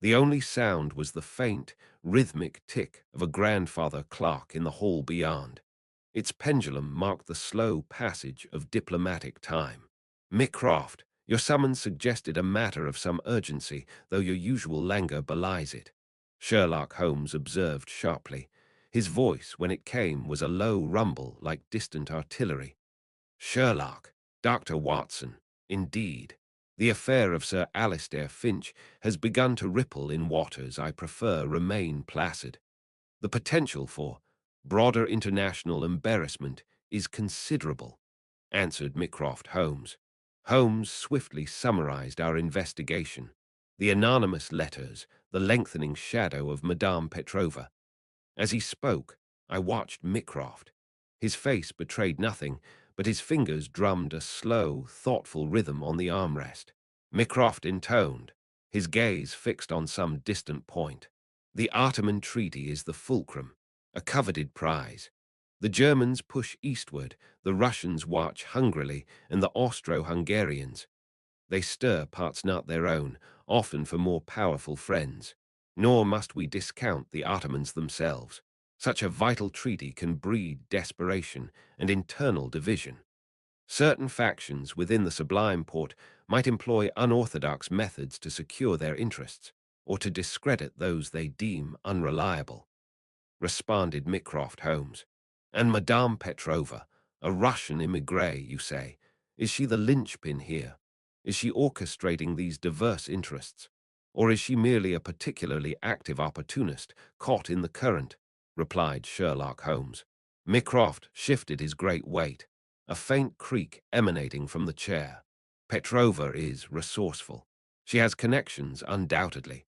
The only sound was the faint, rhythmic tick of a grandfather clock in the hall beyond. Its pendulum marked the slow passage of diplomatic time. Mycroft, your summons suggested a matter of some urgency, though your usual languor belies it, Sherlock Holmes observed sharply. His voice, when it came, was a low rumble like distant artillery. Sherlock, Dr. Watson, indeed. The affair of Sir Alistair Finch has begun to ripple in waters I prefer remain placid. The potential for broader international embarrassment is considerable, answered Mycroft Holmes. Holmes swiftly summarized our investigation. The anonymous letters, the lengthening shadow of Madame Petrova. As he spoke, I watched Mycroft. His face betrayed nothing, but his fingers drummed a slow, thoughtful rhythm on the armrest. Mycroft intoned, his gaze fixed on some distant point. The Ottoman Treaty is the fulcrum, a coveted prize. The Germans push eastward, the Russians watch hungrily, and the Austro-Hungarians. They stir parts not their own, often for more powerful friends. Nor must we discount the Ottomans themselves. Such a vital treaty can breed desperation and internal division. Certain factions within the Sublime Porte might employ unorthodox methods to secure their interests, or to discredit those they deem unreliable, responded Mycroft Holmes. And Madame Petrova, a Russian émigré, you say, is she the linchpin here? Is she orchestrating these diverse interests? Or is she merely a particularly active opportunist caught in the current? Replied Sherlock Holmes. Mycroft shifted his great weight, a faint creak emanating from the chair. Petrova is resourceful. She has connections, undoubtedly.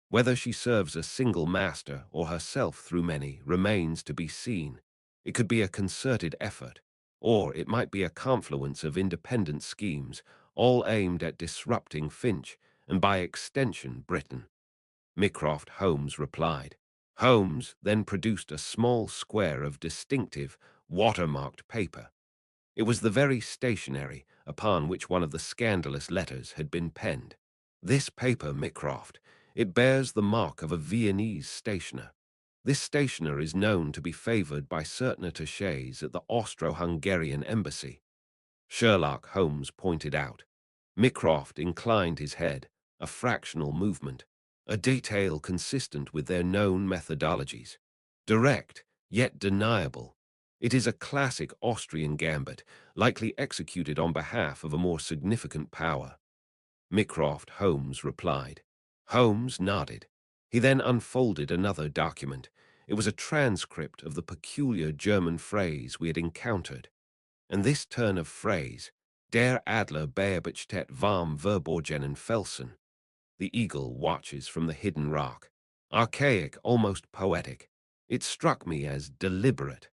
Whether she serves a single master or herself through many remains to be seen. It could be a concerted effort, or it might be a confluence of independent schemes, all aimed at disrupting Finch and, by extension, Britain. Mycroft Holmes replied. Holmes then produced a small square of distinctive, watermarked paper. It was the very stationery upon which one of the scandalous letters had been penned. This paper, Mycroft, it bears the mark of a Viennese stationer. This stationer is known to be favored by certain attachés at the Austro-Hungarian embassy, Sherlock Holmes pointed out. Mycroft inclined his head, a fractional movement, a detail consistent with their known methodologies. Direct, yet deniable. It is a classic Austrian gambit, likely executed on behalf of a more significant power. Mycroft Holmes replied. Holmes nodded. He then unfolded another document. It was a transcript of the peculiar German phrase we had encountered. And this turn of phrase, Der Adler beobachtet vom verborgenen Felsen, the eagle watches from the hidden rock. Archaic, almost poetic. It struck me as deliberate,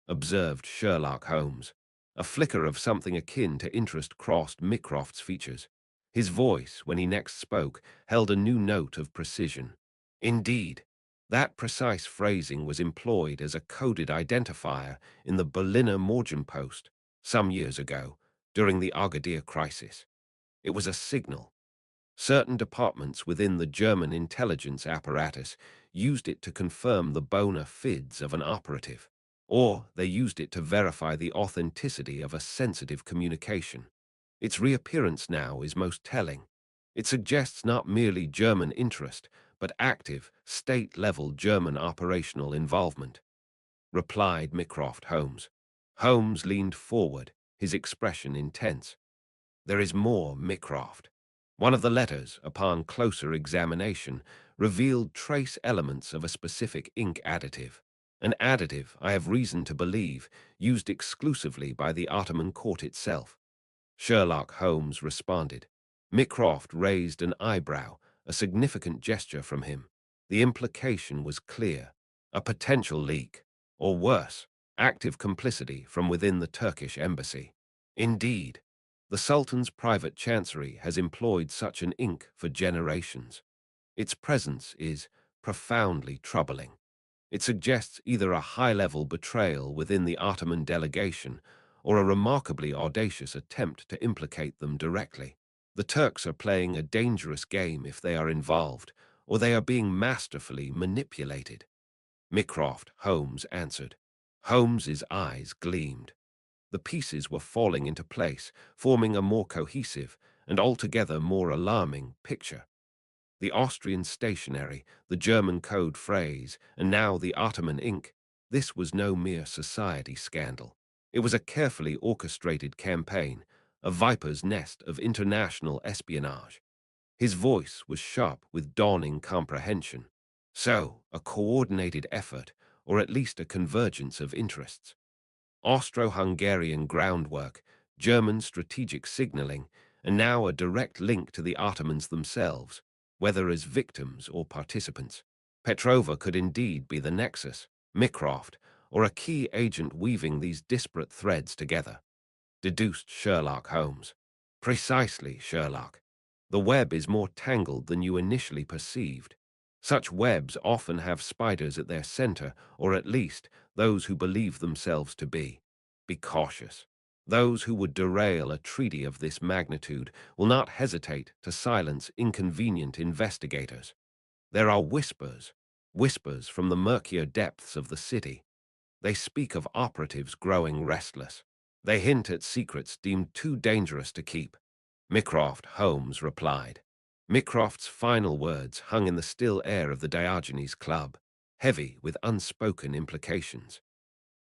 observed Sherlock Holmes. A flicker of something akin to interest crossed Mycroft's features. His voice, when he next spoke, held a new note of precision. Indeed, that precise phrasing was employed as a coded identifier in the Berliner Morgenpost some years ago, during the Agadir crisis. It was a signal. Certain departments within the German intelligence apparatus used it to confirm the bona fides of an operative, or they used it to verify the authenticity of a sensitive communication. Its reappearance now is most telling. It suggests not merely German interest, but active, state-level German operational involvement, replied Mycroft Holmes. Holmes leaned forward, his expression intense. There is more, Mycroft. One of the letters, upon closer examination, revealed trace elements of a specific ink additive, an additive, I have reason to believe, used exclusively by the Ottoman court itself. Sherlock Holmes responded. Mycroft raised an eyebrow, a significant gesture from him. The implication was clear. A potential leak, or worse, active complicity from within the Turkish embassy. Indeed, the Sultan's private chancery has employed such an ink for generations. Its presence is profoundly troubling. It suggests either a high-level betrayal within the Ottoman delegation or a remarkably audacious attempt to implicate them directly. The Turks are playing a dangerous game if they are involved, or they are being masterfully manipulated. Mycroft, Holmes answered. Holmes's eyes gleamed. The pieces were falling into place, forming a more cohesive and altogether more alarming picture. The Austrian stationery, the German code phrase, and now the Ottoman ink. This was no mere society scandal. It was a carefully orchestrated campaign, a viper's nest of international espionage. His voice was sharp with dawning comprehension. So, a coordinated effort, or at least a convergence of interests. Austro-Hungarian groundwork, German strategic signaling, and now a direct link to the Ottomans themselves, whether as victims or participants. Petrova could indeed be the nexus, Mycroft, or a key agent weaving these disparate threads together, deduced Sherlock Holmes. Precisely, Sherlock. The web is more tangled than you initially perceived. Such webs often have spiders at their center, or at least those who believe themselves to be. Be cautious. Those who would derail a treaty of this magnitude will not hesitate to silence inconvenient investigators. There are whispers, whispers from the murkier depths of the city. They speak of operatives growing restless. They hint at secrets deemed too dangerous to keep. Mycroft, Holmes replied. Mycroft's final words hung in the still air of the Diogenes Club, heavy with unspoken implications.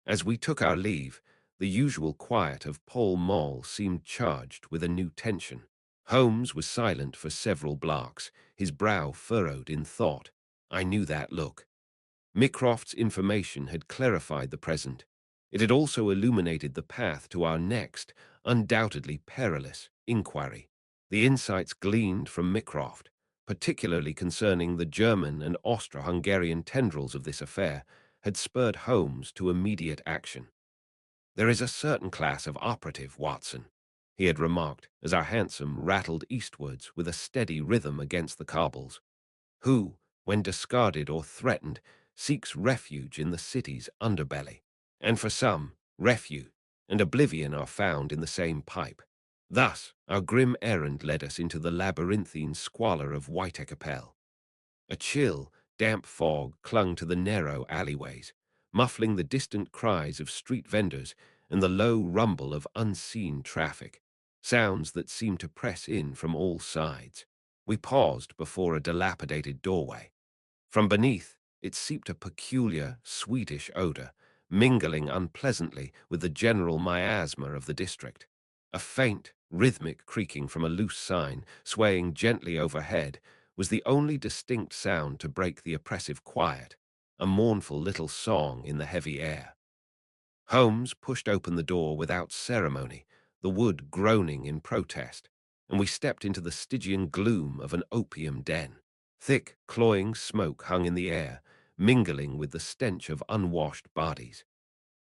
As we took our leave, the usual quiet of Pall Mall seemed charged with a new tension. Holmes was silent for several blocks, his brow furrowed in thought. I knew that look. Mycroft's information had clarified the present. It had also illuminated the path to our next, undoubtedly perilous, inquiry. The insights gleaned from Mycroft, particularly concerning the German and Austro-Hungarian tendrils of this affair, had spurred Holmes to immediate action. There is a certain class of operative, Watson, he had remarked as our hansom rattled eastwards with a steady rhythm against the cobbles, who, when discarded or threatened, seeks refuge in the city's underbelly. And for some, refuge and oblivion are found in the same pipe. Thus, our grim errand led us into the labyrinthine squalor of Whitecapel. A chill, damp fog clung to the narrow alleyways, muffling the distant cries of street vendors and the low rumble of unseen traffic, sounds that seemed to press in from all sides. We paused before a dilapidated doorway. From beneath, it seeped a peculiar, sweetish odor, mingling unpleasantly with the general miasma of the district. A faint, rhythmic creaking from a loose sign, swaying gently overhead, was the only distinct sound to break the oppressive quiet, a mournful little song in the heavy air. Holmes pushed open the door without ceremony, the wood groaning in protest, and we stepped into the Stygian gloom of an opium den. Thick, cloying smoke hung in the air, mingling with the stench of unwashed bodies.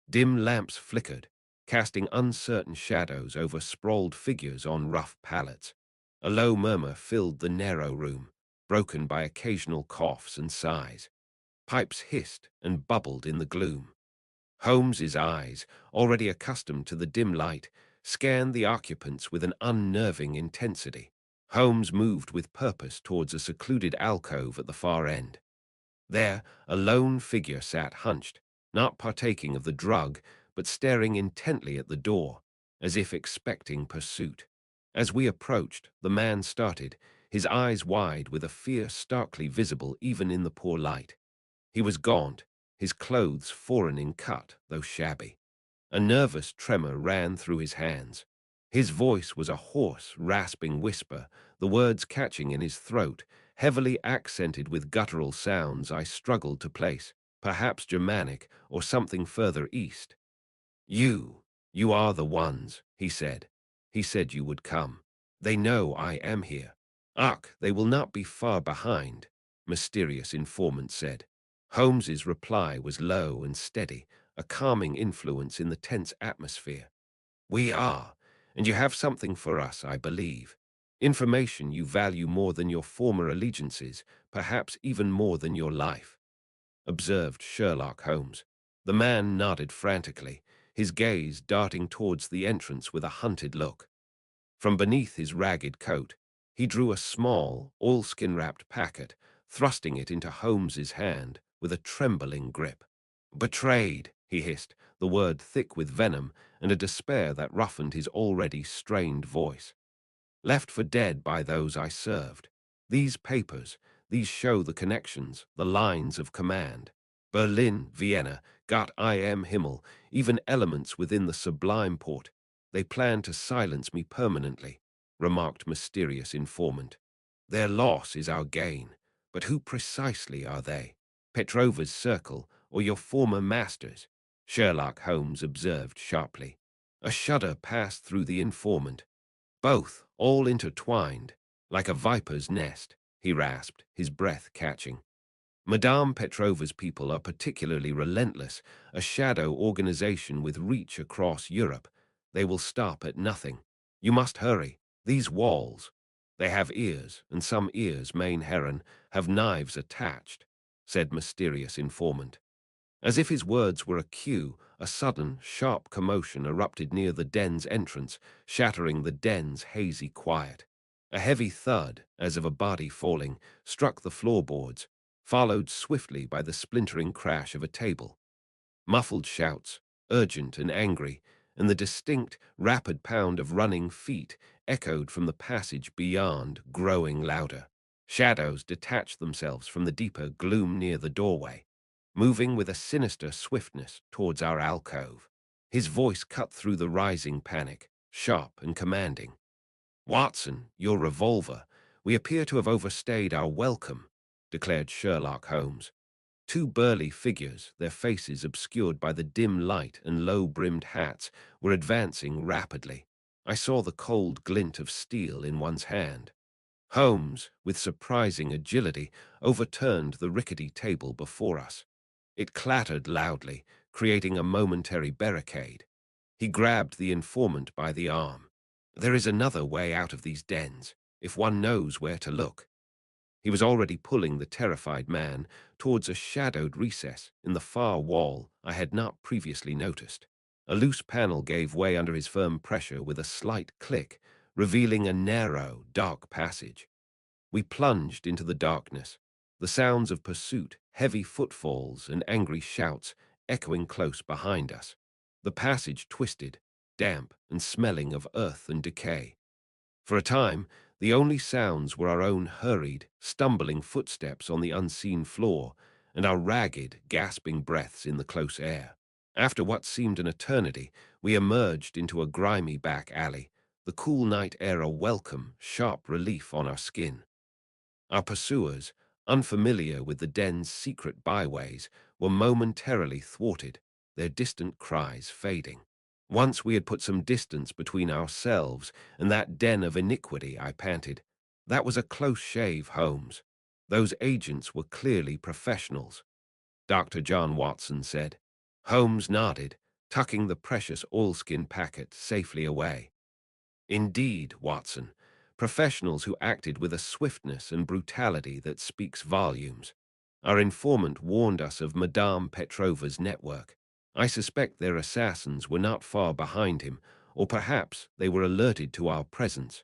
Dim lamps flickered, casting uncertain shadows over sprawled figures on rough pallets. A low murmur filled the narrow room, broken by occasional coughs and sighs. Pipes hissed and bubbled in the gloom. Holmes's eyes, already accustomed to the dim light, scanned the occupants with an unnerving intensity. Holmes moved with purpose towards a secluded alcove at the far end. There, a lone figure sat hunched, not partaking of the drug, but staring intently at the door, as if expecting pursuit. As we approached, the man started, his eyes wide with a fear starkly visible even in the poor light. He was gaunt, his clothes foreign in cut, though shabby. A nervous tremor ran through his hands. His voice was a hoarse, rasping whisper, the words catching in his throat, heavily accented with guttural sounds I struggled to place, perhaps Germanic or something further east. You are the ones, he said. He said you would come. They know I am here. Ach, they will not be far behind, mysterious informant said. Holmes's reply was low and steady, a calming influence in the tense atmosphere. We are, and you have something for us, I believe. Information you value more than your former allegiances, perhaps even more than your life. observed Sherlock Holmes. The man nodded frantically, his gaze darting towards the entrance with a hunted look. From beneath his ragged coat, he drew a small, oilskin-wrapped packet, thrusting it into Holmes's hand with a trembling grip. "Betrayed," he hissed, the word thick with venom and a despair that roughened his already strained voice. "Left for dead by those I served. These papers, these show the connections, the lines of command. Berlin, Vienna, Gott im Himmel, even elements within the sublime port. They plan to silence me permanently," remarked mysterious informant. "Their loss is our gain, but who precisely are they? Petrova's circle or your former masters?" Sherlock Holmes observed sharply. A shudder passed through the informant. "Both, all intertwined, like a viper's nest," he rasped, his breath catching. "Madame Petrova's people are particularly relentless, a shadow organization with reach across Europe. They will stop at nothing. You must hurry. These walls, they have ears, and some ears, Main Heron, have knives attached," said mysterious informant. As if his words were a cue, a sudden, sharp commotion erupted near the den's entrance, shattering the den's hazy quiet. A heavy thud, as of a body falling, struck the floorboards, followed swiftly by the splintering crash of a table. Muffled shouts, urgent and angry, and the distinct, rapid pound of running feet echoed from the passage beyond, growing louder. Shadows detached themselves from the deeper gloom near the doorway, moving with a sinister swiftness towards our alcove. His voice cut through the rising panic, sharp and commanding. "Watson, your revolver. We appear to have overstayed our welcome," declared Sherlock Holmes. Two burly figures, their faces obscured by the dim light and low-brimmed hats, were advancing rapidly. I saw the cold glint of steel in one's hand. Holmes, with surprising agility, overturned the rickety table before us. It clattered loudly, creating a momentary barricade. He grabbed the informant by the arm. "There is another way out of these dens, if one knows where to look." He was already pulling the terrified man towards a shadowed recess in the far wall I had not previously noticed. A loose panel gave way under his firm pressure with a slight click, revealing a narrow, dark passage. We plunged into the darkness, the sounds of pursuit, heavy footfalls, and angry shouts echoing close behind us. The passage twisted, damp and smelling of earth and decay. For a time, the only sounds were our own hurried, stumbling footsteps on the unseen floor and our ragged, gasping breaths in the close air. After what seemed an eternity, we emerged into a grimy back alley, the cool night air a welcome, sharp relief on our skin. Our pursuers, unfamiliar with the den's secret byways, were momentarily thwarted, their distant cries fading. Once we had put some distance between ourselves and that den of iniquity, I panted. "That was a close shave, Holmes. Those agents were clearly professionals," Dr. John Watson said. Holmes nodded, tucking the precious oilskin packet safely away. "Indeed, Watson, professionals who acted with a swiftness and brutality that speaks volumes. Our informant warned us of Madame Petrova's network. I suspect their assassins were not far behind him, or perhaps they were alerted to our presence.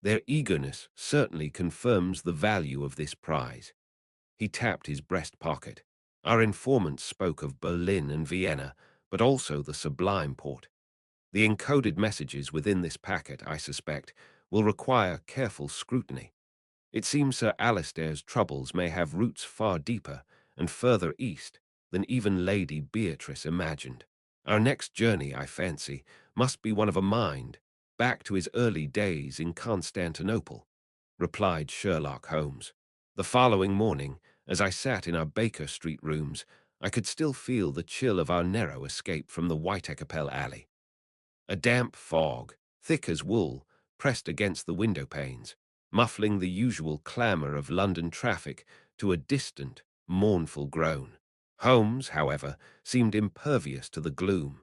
Their eagerness certainly confirms the value of this prize." He tapped his breast pocket. "Our informant spoke of Berlin and Vienna, but also the Sublime Port. The encoded messages within this packet, I suspect, will require careful scrutiny. It seems Sir Alistair's troubles may have roots far deeper and further east than even Lady Beatrice imagined. Our next journey, I fancy, must be one of a mind, back to his early days in Constantinople," replied Sherlock Holmes. The following morning, as I sat in our Baker Street rooms, I could still feel the chill of our narrow escape from the Whitechapel alley. A damp fog, thick as wool, pressed against the window panes, muffling the usual clamour of London traffic to a distant, mournful groan. Holmes, however, seemed impervious to the gloom.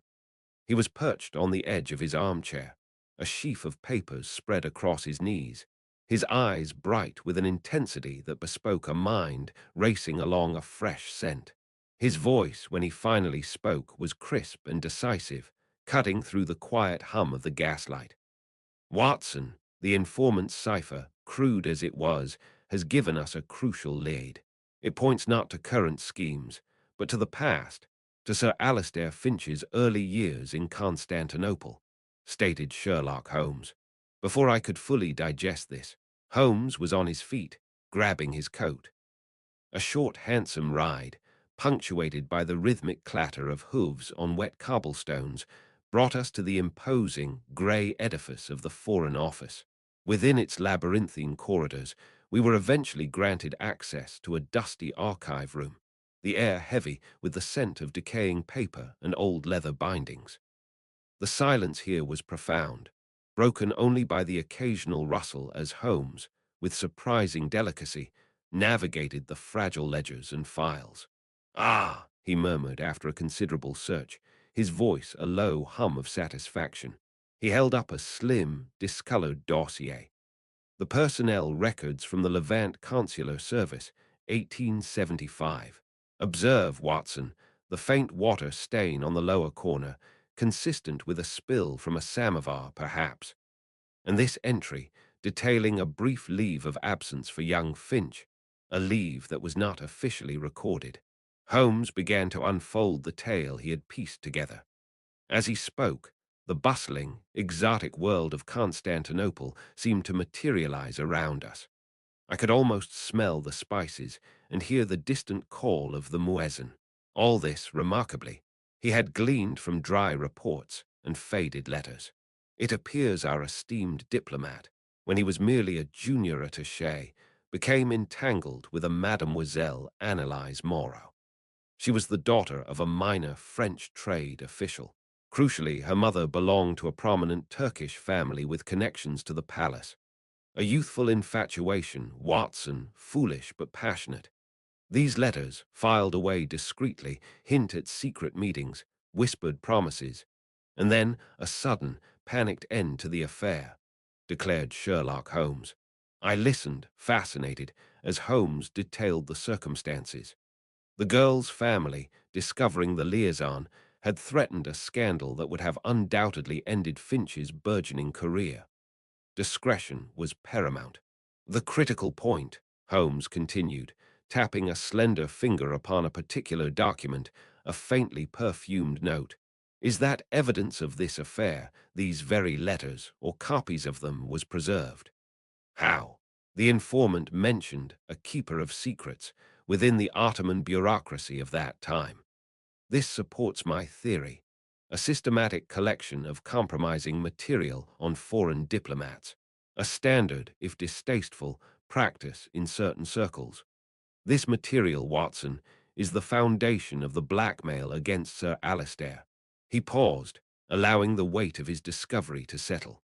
He was perched on the edge of his armchair, a sheaf of papers spread across his knees, his eyes bright with an intensity that bespoke a mind racing along a fresh scent. His voice, when he finally spoke, was crisp and decisive, cutting through the quiet hum of the gaslight. Watson, the informant's cipher, crude as it was, has given us a crucial lead. It points not to current schemes, but to the past, to Sir Alistair Finch's early years in Constantinople, stated Sherlock Holmes. Before I could fully digest this, Holmes was on his feet, grabbing his coat. A short, handsome ride, punctuated by the rhythmic clatter of hooves on wet cobblestones, brought us to the imposing, grey edifice of the Foreign Office. Within its labyrinthine corridors, we were eventually granted access to a dusty archive room, the air heavy with the scent of decaying paper and old leather bindings. The silence here was profound, broken only by the occasional rustle as Holmes, with surprising delicacy, navigated the fragile ledgers and files. "Ah," he murmured after a considerable search, his voice a low hum of satisfaction. He held up a slim, discolored dossier. "The personnel records from the Levant Consular Service, 1875. Observe, Watson, the faint water stain on the lower corner, consistent with a spill from a samovar, perhaps. And this entry, detailing a brief leave of absence for young Finch, a leave that was not officially recorded." Holmes began to unfold the tale he had pieced together. As he spoke, the bustling, exotic world of Constantinople seemed to materialize around us. I could almost smell the spices and hear the distant call of the muezzin. All this, remarkably, he had gleaned from dry reports and faded letters. It appears our esteemed diplomat, when he was merely a junior attaché, became entangled with a Mademoiselle Analyse Moreau. She was the daughter of a minor French trade official. Crucially, her mother belonged to a prominent Turkish family with connections to the palace. A youthful infatuation, Watson, foolish but passionate. These letters, filed away discreetly, hint at secret meetings, whispered promises, and then a sudden, panicked end to the affair, declared Sherlock Holmes. I listened, fascinated, as Holmes detailed the circumstances. The girl's family, discovering the liaison, had threatened a scandal that would have undoubtedly ended Finch's burgeoning career. Discretion was paramount. "The critical point," Holmes continued, tapping a slender finger upon a particular document, a faintly perfumed note, "is that evidence of this affair, these very letters, or copies of them, was preserved." How? The informant mentioned a keeper of secrets within the Ottoman bureaucracy of that time. This supports my theory. A systematic collection of compromising material on foreign diplomats. A standard, if distasteful, practice in certain circles. This material, Watson, is the foundation of the blackmail against Sir Alistair. He paused, allowing the weight of his discovery to settle.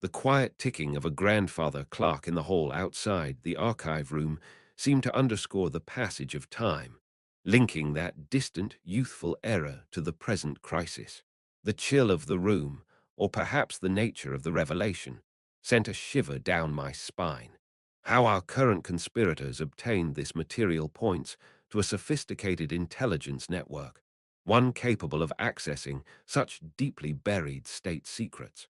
The quiet ticking of a grandfather clock in the hall outside the archive room seemed to underscore the passage of time, linking that distant, youthful era to the present crisis. The chill of the room, or perhaps the nature of the revelation, sent a shiver down my spine. How our current conspirators obtained this material points to a sophisticated intelligence network, one capable of accessing such deeply buried state secrets.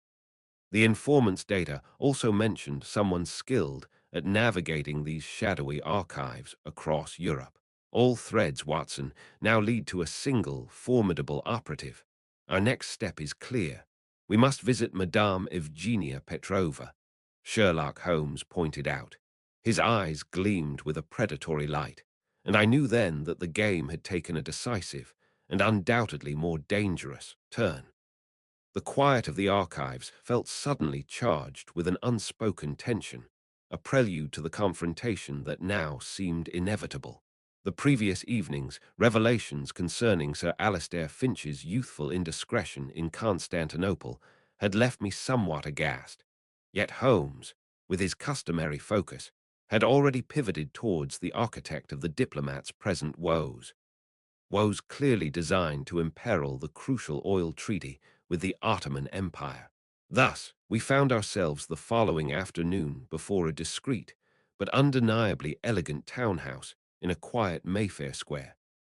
The informant's data also mentioned someone skilled at navigating these shadowy archives across Europe. All threads, Watson, now lead to a single, formidable operative. Our next step is clear. We must visit Madame Evgenia Petrova, Sherlock Holmes pointed out. His eyes gleamed with a predatory light, and I knew then that the game had taken a decisive and undoubtedly more dangerous turn. The quiet of the archives felt suddenly charged with an unspoken tension, a prelude to the confrontation that now seemed inevitable. The previous evening's revelations concerning Sir Alistair Finch's youthful indiscretion in Constantinople had left me somewhat aghast. Yet Holmes, with his customary focus, had already pivoted towards the architect of the diplomat's present woes. Woes clearly designed to imperil the crucial oil treaty with the Ottoman Empire. Thus, we found ourselves the following afternoon before a discreet but undeniably elegant townhouse in a quiet Mayfair square.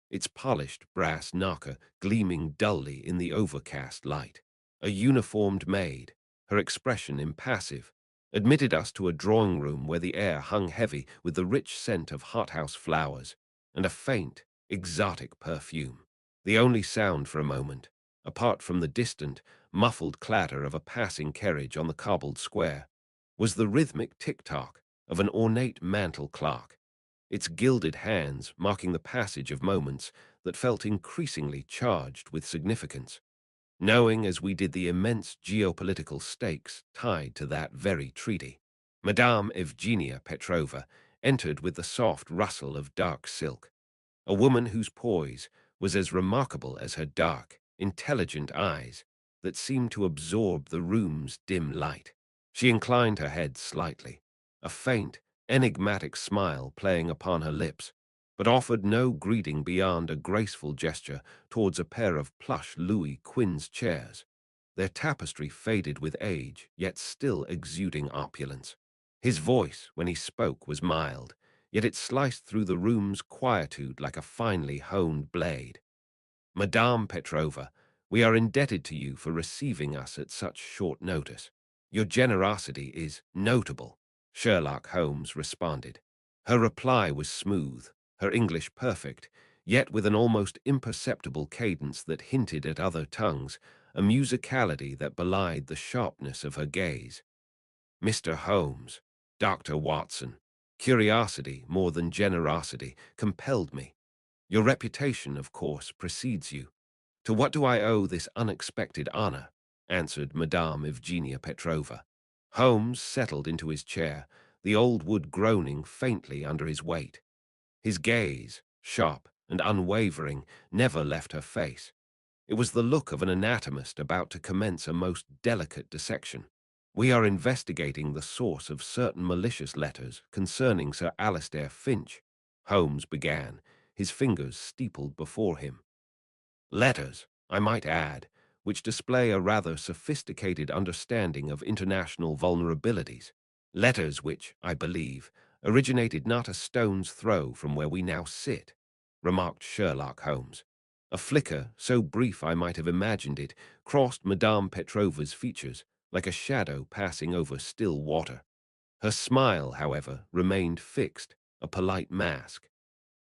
its polished brass knocker gleaming dully in the overcast light. A uniformed maid, her expression impassive, admitted us to a drawing-room where the air hung heavy with the rich scent of hothouse flowers and a faint, exotic perfume. The only sound for a moment, apart from the distant, muffled clatter of a passing carriage on the cobbled square, was the rhythmic tick-tock of an ornate mantel clock, its gilded hands marking the passage of moments that felt increasingly charged with significance, knowing as we did the immense geopolitical stakes tied to that very treaty. Madame Evgenia Petrova entered with the soft rustle of dark silk, a woman whose poise was as remarkable as her dark, intelligent eyes that seemed to absorb the room's dim light. She inclined her head slightly, a faint, enigmatic smile playing upon her lips, but offered no greeting beyond a graceful gesture towards a pair of plush Louis Quinze chairs, their tapestry faded with age, yet still exuding opulence. His voice, when he spoke, was mild, yet it sliced through the room's quietude like a finely honed blade. Madame Petrova, we are indebted to you for receiving us at such short notice. Your generosity is notable, Sherlock Holmes responded. Her reply was smooth, her English perfect, yet with an almost imperceptible cadence that hinted at other tongues, a musicality that belied the sharpness of her gaze. Mr. Holmes, Dr. Watson, curiosity more than generosity compelled me. Your reputation, of course, precedes you. To what do I owe this unexpected honor? Answered Madame Evgenia Petrova. Holmes settled into his chair, the old wood groaning faintly under his weight. His gaze, sharp and unwavering, never left her face. It was the look of an anatomist about to commence a most delicate dissection. We are investigating the source of certain malicious letters concerning Sir Alistair Finch, Holmes began, his fingers steepled before him. Letters, I might add, which display a rather sophisticated understanding of international vulnerabilities. Letters which, I believe, originated not a stone's throw from where we now sit, remarked Sherlock Holmes. A flicker, so brief I might have imagined it, crossed Madame Petrova's features, like a shadow passing over still water. Her smile, however, remained fixed, a polite mask.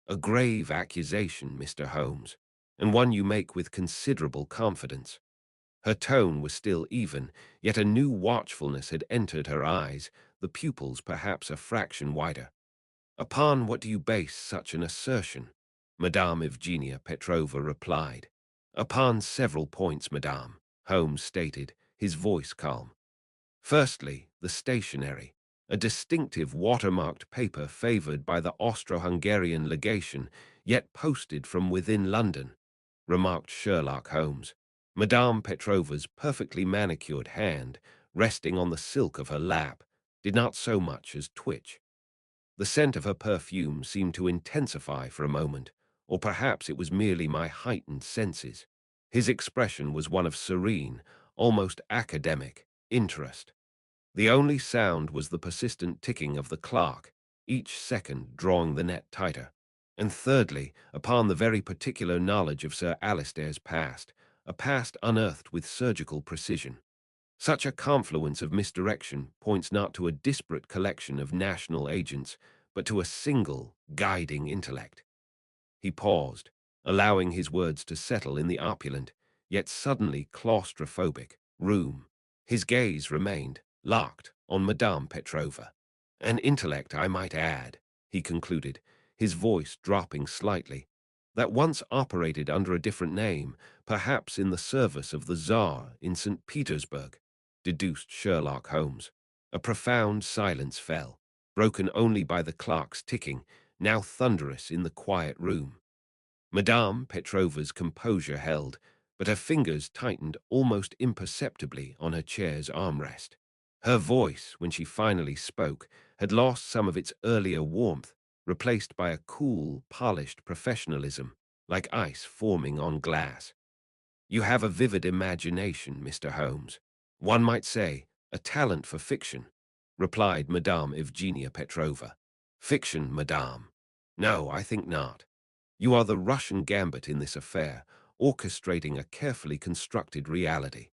A grave accusation, Mr. Holmes, and one you make with considerable confidence. Her tone was still even, yet a new watchfulness had entered her eyes, the pupils perhaps a fraction wider. Upon what do you base such an assertion? Madame Evgenia Petrova replied. Upon several points, Madame, Holmes stated, his voice calm. Firstly, the stationery, a distinctive watermarked paper favored by the Austro-Hungarian legation, yet posted from within London, remarked Sherlock Holmes. Madame Petrova's perfectly manicured hand, resting on the silk of her lap, did not so much as twitch. The scent of her perfume seemed to intensify for a moment, or perhaps it was merely my heightened senses. His expression was one of serene, almost academic, interest. The only sound was the persistent ticking of the clock, each second drawing the net tighter. And thirdly, upon the very particular knowledge of Sir Alistair's past, a past unearthed with surgical precision. Such a confluence of misdirection points not to a disparate collection of national agents, but to a single, guiding intellect. He paused, allowing his words to settle in the opulent, yet suddenly claustrophobic, room. His gaze remained locked on Madame Petrova. An intellect, I might add, he concluded, his voice dropping slightly, that once operated under a different name, perhaps in the service of the Tsar in St. Petersburg, deduced Sherlock Holmes. A profound silence fell, broken only by the clock's ticking, now thunderous in the quiet room. Madame Petrova's composure held, but her fingers tightened almost imperceptibly on her chair's armrest. Her voice, when she finally spoke, had lost some of its earlier warmth, replaced by a cool, polished professionalism, like ice forming on glass. You have a vivid imagination, Mr. Holmes. One might say, a talent for fiction, replied Madame Evgenia Petrova. Fiction, Madame? No, I think not. You are the Russian gambit in this affair, orchestrating a carefully constructed reality.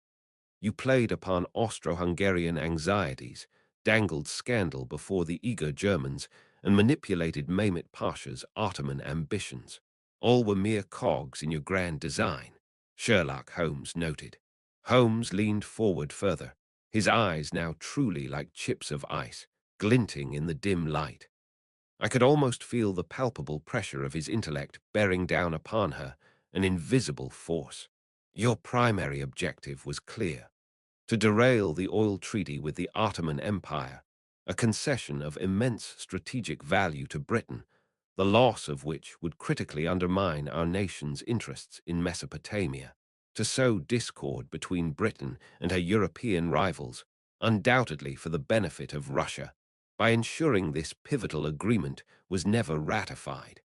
You played upon Austro-Hungarian anxieties, dangled scandal before the eager Germans, and manipulated Mehmet Pasha's Ottoman ambitions. All were mere cogs in your grand design, Sherlock Holmes noted. Holmes leaned forward further, his eyes now truly like chips of ice, glinting in the dim light. I could almost feel the palpable pressure of his intellect bearing down upon her, an invisible force. Your primary objective was clear: to derail the oil treaty with the Ottoman Empire, a concession of immense strategic value to Britain, the loss of which would critically undermine our nation's interests in Mesopotamia. To sow discord between Britain and her European rivals, undoubtedly for the benefit of Russia, by ensuring this pivotal agreement was never ratified,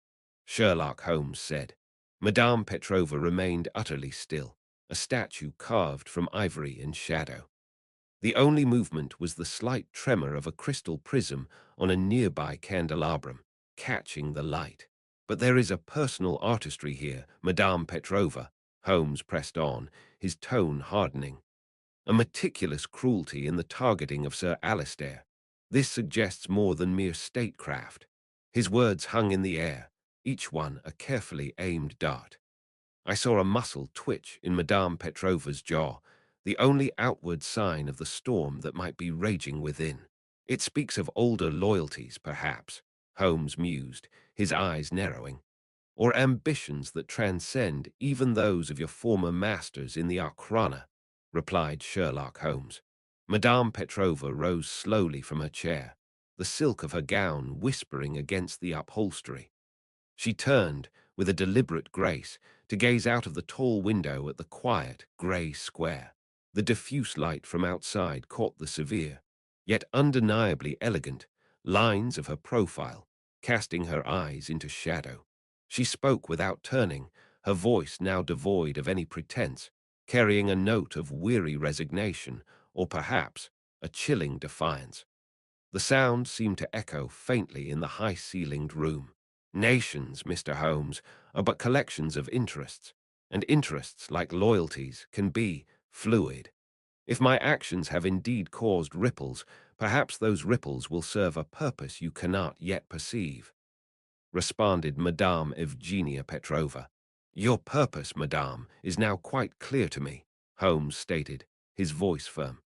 Sherlock Holmes said. Madame Petrova remained utterly still, a statue carved from ivory and shadow. The only movement was the slight tremor of a crystal prism on a nearby candelabrum, catching the light. But there is a personal artistry here, Madame Petrova, Holmes pressed on, his tone hardening. A meticulous cruelty in the targeting of Sir Alistair. This suggests more than mere statecraft. His words hung in the air, each one a carefully aimed dart. I saw a muscle twitch in Madame Petrova's jaw, the only outward sign of the storm that might be raging within. It speaks of older loyalties, perhaps, Holmes mused, his eyes narrowing, or ambitions that transcend even those of your former masters in the Arcana, replied Sherlock Holmes. Madame Petrova rose slowly from her chair, the silk of her gown whispering against the upholstery. She turned, with a deliberate grace, to gaze out of the tall window at the quiet, grey square. The diffuse light from outside caught the severe, yet undeniably elegant, lines of her profile, casting her eyes into shadow. She spoke without turning, her voice now devoid of any pretense, carrying a note of weary resignation, or perhaps a chilling defiance. The sound seemed to echo faintly in the high-ceilinged room. Nations, Mr. Holmes, are but collections of interests, and interests, like loyalties, can be fluid. If my actions have indeed caused ripples, perhaps those ripples will serve a purpose you cannot yet perceive, responded Madame Evgenia Petrova. Your purpose, Madame, is now quite clear to me, Holmes stated, his voice firm.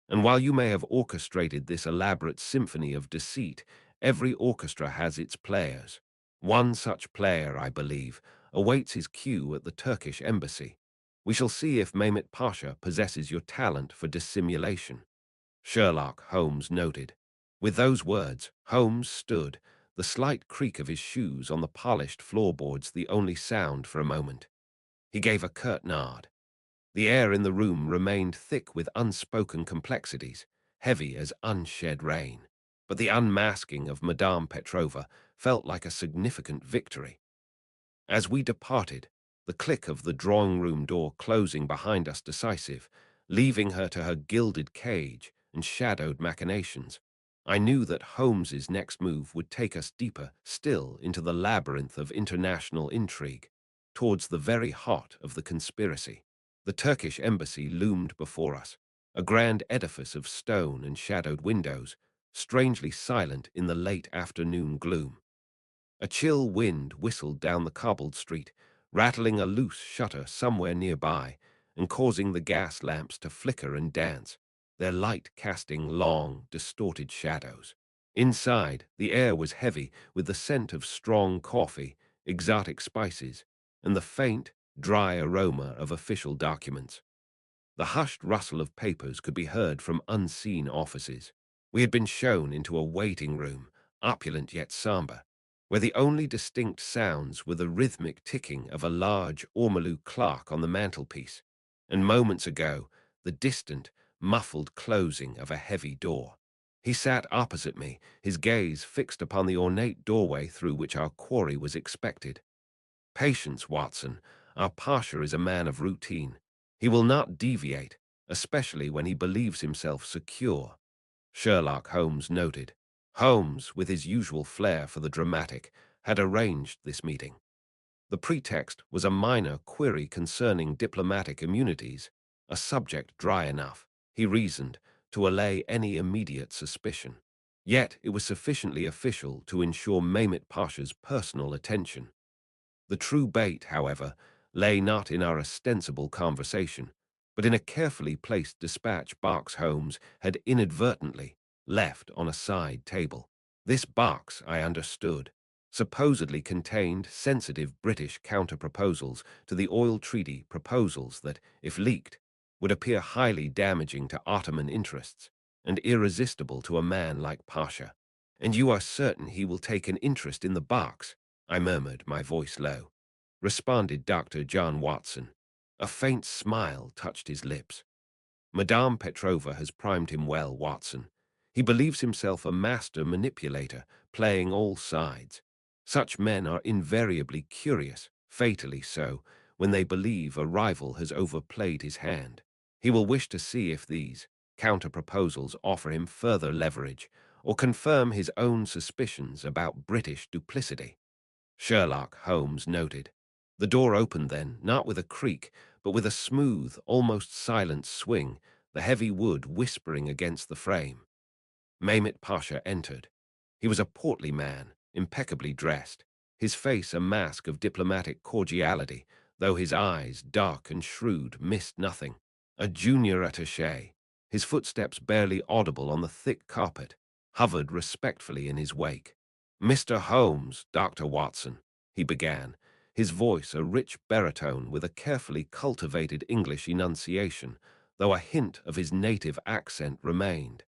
And while you may have orchestrated this elaborate symphony of deceit, every orchestra has its players. One such player, I believe, awaits his cue at the Turkish embassy. We shall see if Mehmet Pasha possesses your talent for dissimulation, Sherlock Holmes noted. With those words, Holmes stood, the slight creak of his shoes on the polished floorboards the only sound for a moment. He gave a curt nod. The air in the room remained thick with unspoken complexities, heavy as unshed rain. But the unmasking of Madame Petrova felt like a significant victory. As we departed, the click of the drawing-room door closing behind us decisive, leaving her to her gilded cage and shadowed machinations, I knew that Holmes's next move would take us deeper still into the labyrinth of international intrigue, towards the very heart of the conspiracy. The Turkish embassy loomed before us, a grand edifice of stone and shadowed windows, strangely silent in the late afternoon gloom. A chill wind whistled down the cobbled street, rattling a loose shutter somewhere nearby and causing the gas lamps to flicker and dance, their light casting long, distorted shadows. Inside, the air was heavy with the scent of strong coffee, exotic spices, and the faint, dry aroma of official documents. The hushed rustle of papers could be heard from unseen offices. We had been shown into a waiting room, opulent yet somber, where the only distinct sounds were the rhythmic ticking of a large ormolu clock on the mantelpiece, and moments ago, the distant, muffled closing of a heavy door. He sat opposite me, his gaze fixed upon the ornate doorway through which our quarry was expected. Patience, Watson. Our Pasha is a man of routine. He will not deviate, especially when he believes himself secure, Sherlock Holmes noted. Holmes, with his usual flair for the dramatic, had arranged this meeting. The pretext was a minor query concerning diplomatic immunities, a subject dry enough, he reasoned, to allay any immediate suspicion. Yet it was sufficiently official to ensure Mehmet Pasha's personal attention. The true bait, however, lay not in our ostensible conversation, but in a carefully placed dispatch Berks Holmes had inadvertently left on a side table. This box, I understood, supposedly contained sensitive British counter-proposals to the oil treaty proposals that, if leaked, would appear highly damaging to Ottoman interests and irresistible to a man like Pasha. "And you are certain he will take an interest in the box?" I murmured, my voice low. Responded Dr. John Watson. A faint smile touched his lips. "Madame Petrova has primed him well, Watson. He believes himself a master manipulator, playing all sides. Such men are invariably curious, fatally so, when they believe a rival has overplayed his hand. He will wish to see if these counter-proposals offer him further leverage or confirm his own suspicions about British duplicity." Sherlock Holmes noted. The door opened then, not with a creak, but with a smooth, almost silent swing, the heavy wood whispering against the frame. Mehmet Pasha entered. He was a portly man, impeccably dressed, his face a mask of diplomatic cordiality, though his eyes, dark and shrewd, missed nothing. A junior attaché, his footsteps barely audible on the thick carpet, hovered respectfully in his wake. "Mr. Holmes, Dr. Watson," he began, his voice a rich baritone with a carefully cultivated English enunciation, though a hint of his native accent remained.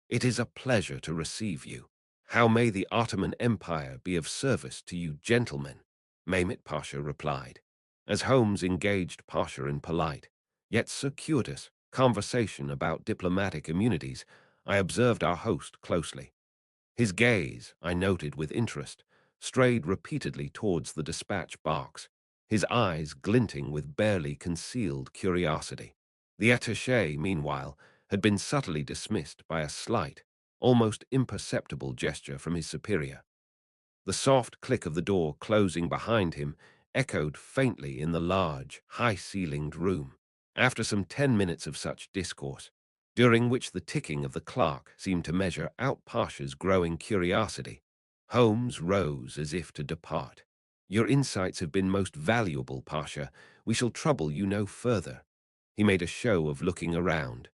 "It is a pleasure to receive you. How may the Ottoman Empire be of service to you gentlemen?" Mehmet Pasha replied, as Holmes engaged Pasha in polite, yet circuitous, conversation about diplomatic immunities. I observed our host closely. His gaze, I noted with interest, strayed repeatedly towards the dispatch box, his eyes glinting with barely concealed curiosity. The attaché, meanwhile, had been subtly dismissed by a slight, almost imperceptible gesture from his superior. The soft click of the door closing behind him echoed faintly in the large, high-ceilinged room. After some 10 minutes of such discourse, during which the ticking of the clock seemed to measure out Pasha's growing curiosity, Holmes rose as if to depart. "Your insights have been most valuable, Pasha. We shall trouble you no further." He made a show of looking around.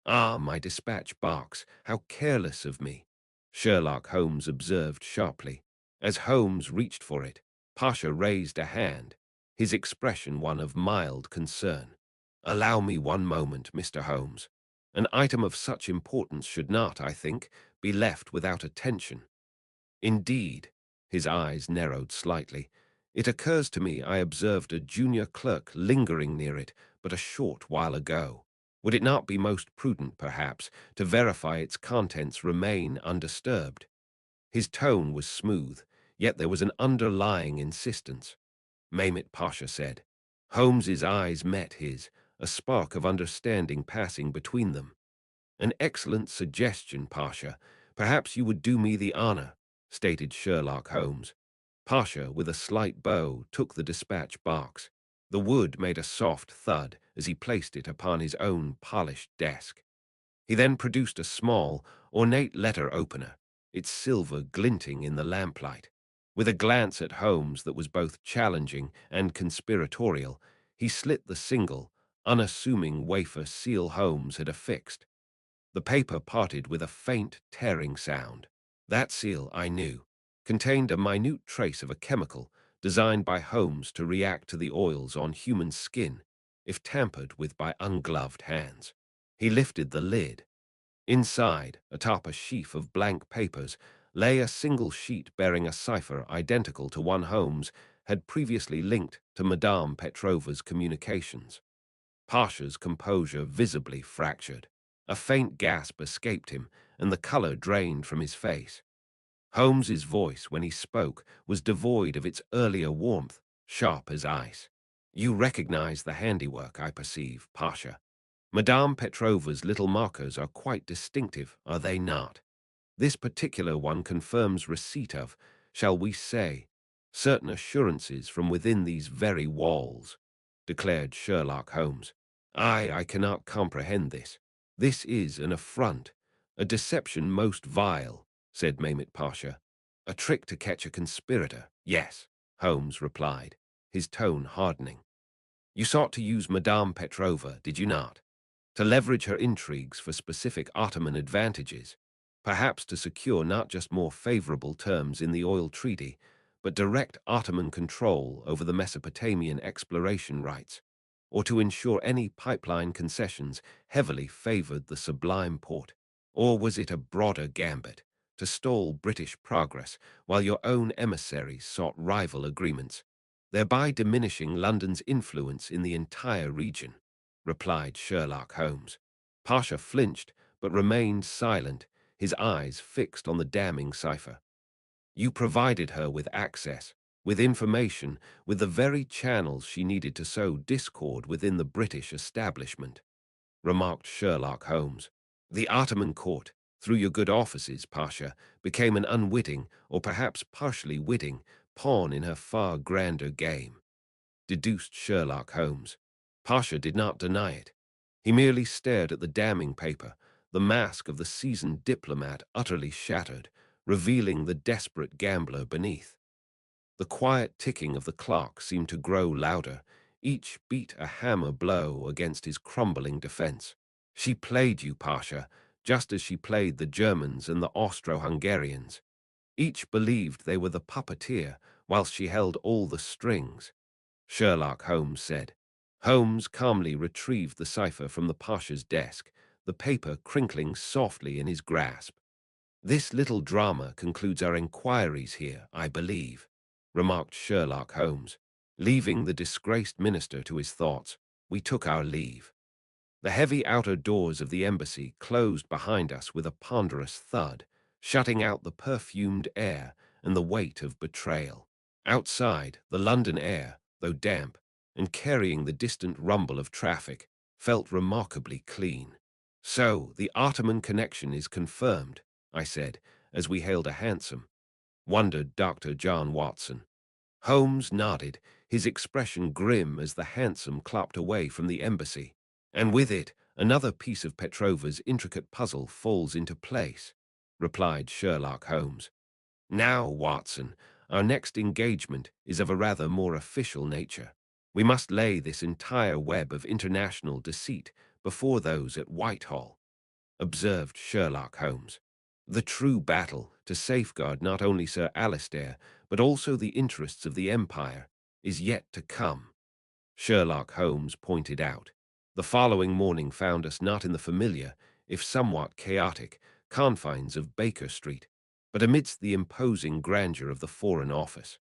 "Ah, my dispatch box, how careless of me," Sherlock Holmes observed sharply. As Holmes reached for it, Pasha raised a hand, his expression one of mild concern. "Allow me one moment, Mr. Holmes. An item of such importance should not, I think, be left without attention." "Indeed," his eyes narrowed slightly. "It occurs to me I observed a junior clerk lingering near it but a short while ago. Would it not be most prudent, perhaps, to verify its contents remain undisturbed?" His tone was smooth, yet there was an underlying insistence. Mehmet Pasha said. Holmes's eyes met his, a spark of understanding passing between them. "An excellent suggestion, Pasha. Perhaps you would do me the honor," stated Sherlock Holmes. Pasha, with a slight bow, took the dispatch box. The wood made a soft thud as he placed it upon his own polished desk. He then produced a small, ornate letter opener, its silver glinting in the lamplight. With a glance at Holmes that was both challenging and conspiratorial, he slit the single, unassuming wafer seal Holmes had affixed. The paper parted with a faint, tearing sound. That seal, I knew, contained a minute trace of a chemical designed by Holmes to react to the oils on human skin if tampered with by ungloved hands. He lifted the lid. Inside, atop a sheaf of blank papers, lay a single sheet bearing a cipher identical to one Holmes had previously linked to Madame Petrova's communications. Pasha's composure visibly fractured. A faint gasp escaped him, and the color drained from his face. Holmes's voice, when he spoke, was devoid of its earlier warmth, sharp as ice. "You recognize the handiwork, I perceive, Pasha. Madame Petrova's little markers are quite distinctive, are they not? This particular one confirms receipt of, shall we say, certain assurances from within these very walls, declared Sherlock Holmes. I cannot comprehend this. This is an affront, a deception most vile, said Mehmet Pasha. A trick to catch a conspirator, yes, Holmes replied, his tone hardening. You sought to use Madame Petrova, did you not? To leverage her intrigues for specific Ottoman advantages, perhaps to secure not just more favorable terms in the oil treaty, but direct Ottoman control over the Mesopotamian exploration rights, or to ensure any pipeline concessions heavily favored the Sublime Porte. Or was it a broader gambit, to stall British progress while your own emissaries sought rival agreements, thereby diminishing London's influence in the entire region? Replied Sherlock Holmes. Pasha flinched, but remained silent, his eyes fixed on the damning cipher. You provided her with access, with information, with the very channels she needed to sow discord within the British establishment, remarked Sherlock Holmes. The Ottoman court, through your good offices, Pasha, became an unwitting, or perhaps partially witting, pawn in her far grander game, deduced Sherlock Holmes. Pasha did not deny it. He merely stared at the damning paper, the mask of the seasoned diplomat utterly shattered, revealing the desperate gambler beneath. The quiet ticking of the clock seemed to grow louder, each beat a hammer blow against his crumbling defense. She played you, Pasha, just as she played the Germans and the Austro-Hungarians. Each believed they were the puppeteer, whilst she held all the strings, Sherlock Holmes said. Holmes calmly retrieved the cipher from the Pasha's desk, the paper crinkling softly in his grasp. This little drama concludes our inquiries here, I believe, remarked Sherlock Holmes. Leaving the disgraced minister to his thoughts, we took our leave. The heavy outer doors of the embassy closed behind us with a ponderous thud, shutting out the perfumed air and the weight of betrayal. Outside, the London air, though damp, and carrying the distant rumble of traffic, felt remarkably clean. So, the Ottoman connection is confirmed, I said, as we hailed a hansom, wondered Dr. John Watson. Holmes nodded, his expression grim as the hansom clopped away from the embassy. And with it, another piece of Petrova's intricate puzzle falls into place, replied Sherlock Holmes. Now, Watson, our next engagement is of a rather more official nature. We must lay this entire web of international deceit before those at Whitehall, observed Sherlock Holmes. The true battle to safeguard not only Sir Alistair, but also the interests of the Empire, is yet to come, Sherlock Holmes pointed out. The following morning found us not in the familiar, if somewhat chaotic, confines of Baker Street, but amidst the imposing grandeur of the Foreign Office.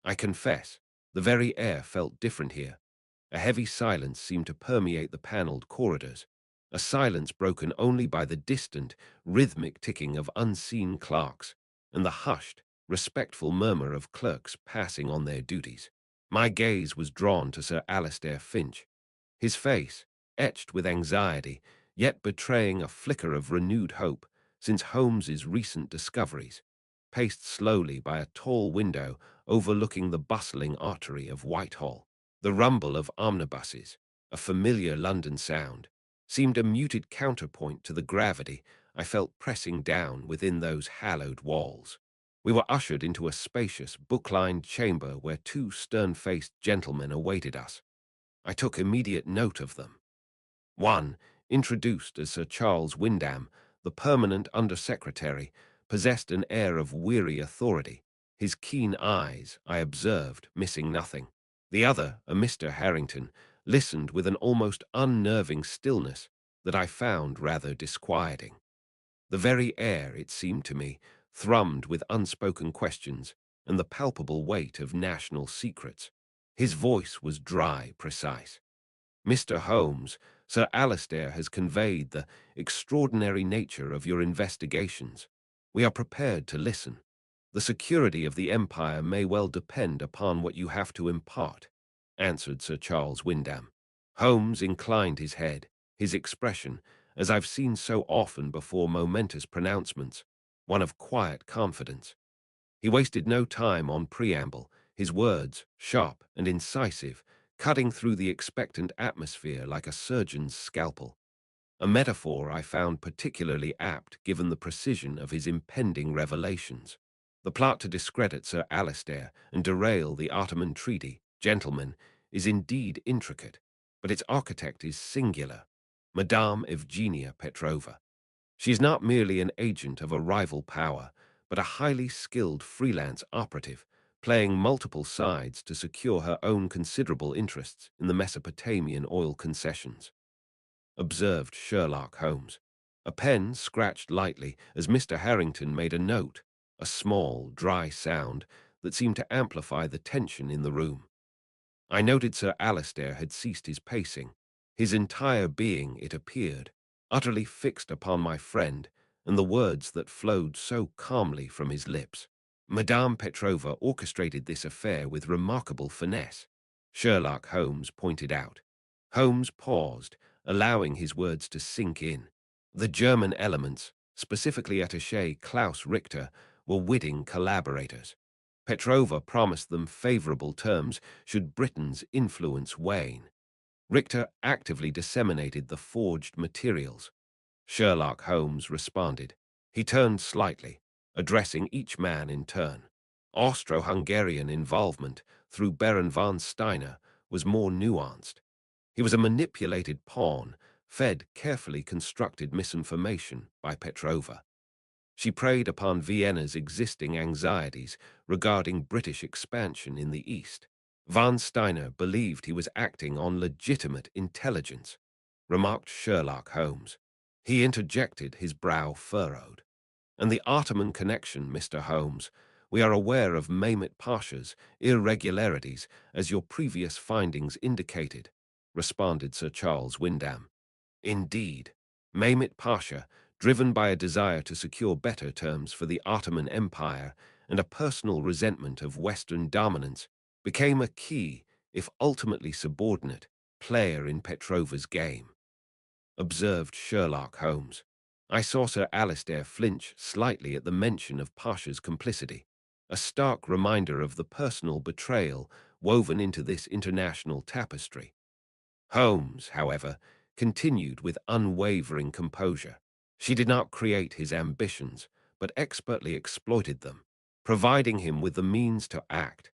I confess, the very air felt different here. A heavy silence seemed to permeate the paneled corridors, a silence broken only by the distant, rhythmic ticking of unseen clocks and the hushed, respectful murmur of clerks passing on their duties. My gaze was drawn to Sir Alistair Finch, his face, etched with anxiety, yet betraying a flicker of renewed hope since Holmes's recent discoveries, paced slowly by a tall window overlooking the bustling artery of Whitehall. The rumble of omnibuses, a familiar London sound, seemed a muted counterpoint to the gravity I felt pressing down within those hallowed walls. We were ushered into a spacious, book-lined chamber where two stern-faced gentlemen awaited us. I took immediate note of them. One, introduced as Sir Charles Wyndham, the permanent Under-Secretary, possessed an air of weary authority, his keen eyes, I observed, missing nothing. The other, a Mr. Harrington, listened with an almost unnerving stillness that I found rather disquieting. The very air, it seemed to me, thrummed with unspoken questions and the palpable weight of national secrets. His voice was dry, precise. Mr. Holmes, Sir Alistair has conveyed the extraordinary nature of your investigations. We are prepared to listen. The security of the Empire may well depend upon what you have to impart, answered Sir Charles Wyndham. Holmes inclined his head, his expression, as I've seen so often before momentous pronouncements, one of quiet confidence. He wasted no time on preamble, his words, sharp and incisive, cutting through the expectant atmosphere like a surgeon's scalpel. A metaphor I found particularly apt given the precision of his impending revelations. The plot to discredit Sir Alistair and derail the Ottoman treaty, gentlemen, is indeed intricate, but its architect is singular, Madame Evgenia Petrova. She is not merely an agent of a rival power, but a highly skilled freelance operative, playing multiple sides to secure her own considerable interests in the Mesopotamian oil concessions, observed Sherlock Holmes. A pen scratched lightly as Mr. Harrington made a note, a small, dry sound that seemed to amplify the tension in the room. I noted Sir Alistair had ceased his pacing, his entire being, it appeared, utterly fixed upon my friend and the words that flowed so calmly from his lips. Madame Petrova orchestrated this affair with remarkable finesse, Sherlock Holmes pointed out. Holmes paused, allowing his words to sink in. The German elements, specifically attaché Klaus Richter, were witting collaborators. Petrova promised them favorable terms should Britain's influence wane. Richter actively disseminated the forged materials. Sherlock Holmes responded. He turned slightly, addressing each man in turn. Austro-Hungarian involvement through Baron von Steiner was more nuanced. He was a manipulated pawn, fed carefully constructed misinformation by Petrova. She preyed upon Vienna's existing anxieties regarding British expansion in the East. Von Steiner believed he was acting on legitimate intelligence, remarked Sherlock Holmes. He interjected, his brow furrowed. And the Ottoman connection, Mr. Holmes. We are aware of Mehmet Pasha's irregularities, as your previous findings indicated, responded Sir Charles Wyndham. Indeed, Mehmet Pasha, driven by a desire to secure better terms for the Ottoman Empire and a personal resentment of Western dominance, became a key, if ultimately subordinate, player in Petrova's game, observed Sherlock Holmes. I saw Sir Alistair flinch slightly at the mention of Pasha's complicity, a stark reminder of the personal betrayal woven into this international tapestry. Holmes, however, continued with unwavering composure. She did not create his ambitions, but expertly exploited them, providing him with the means to act,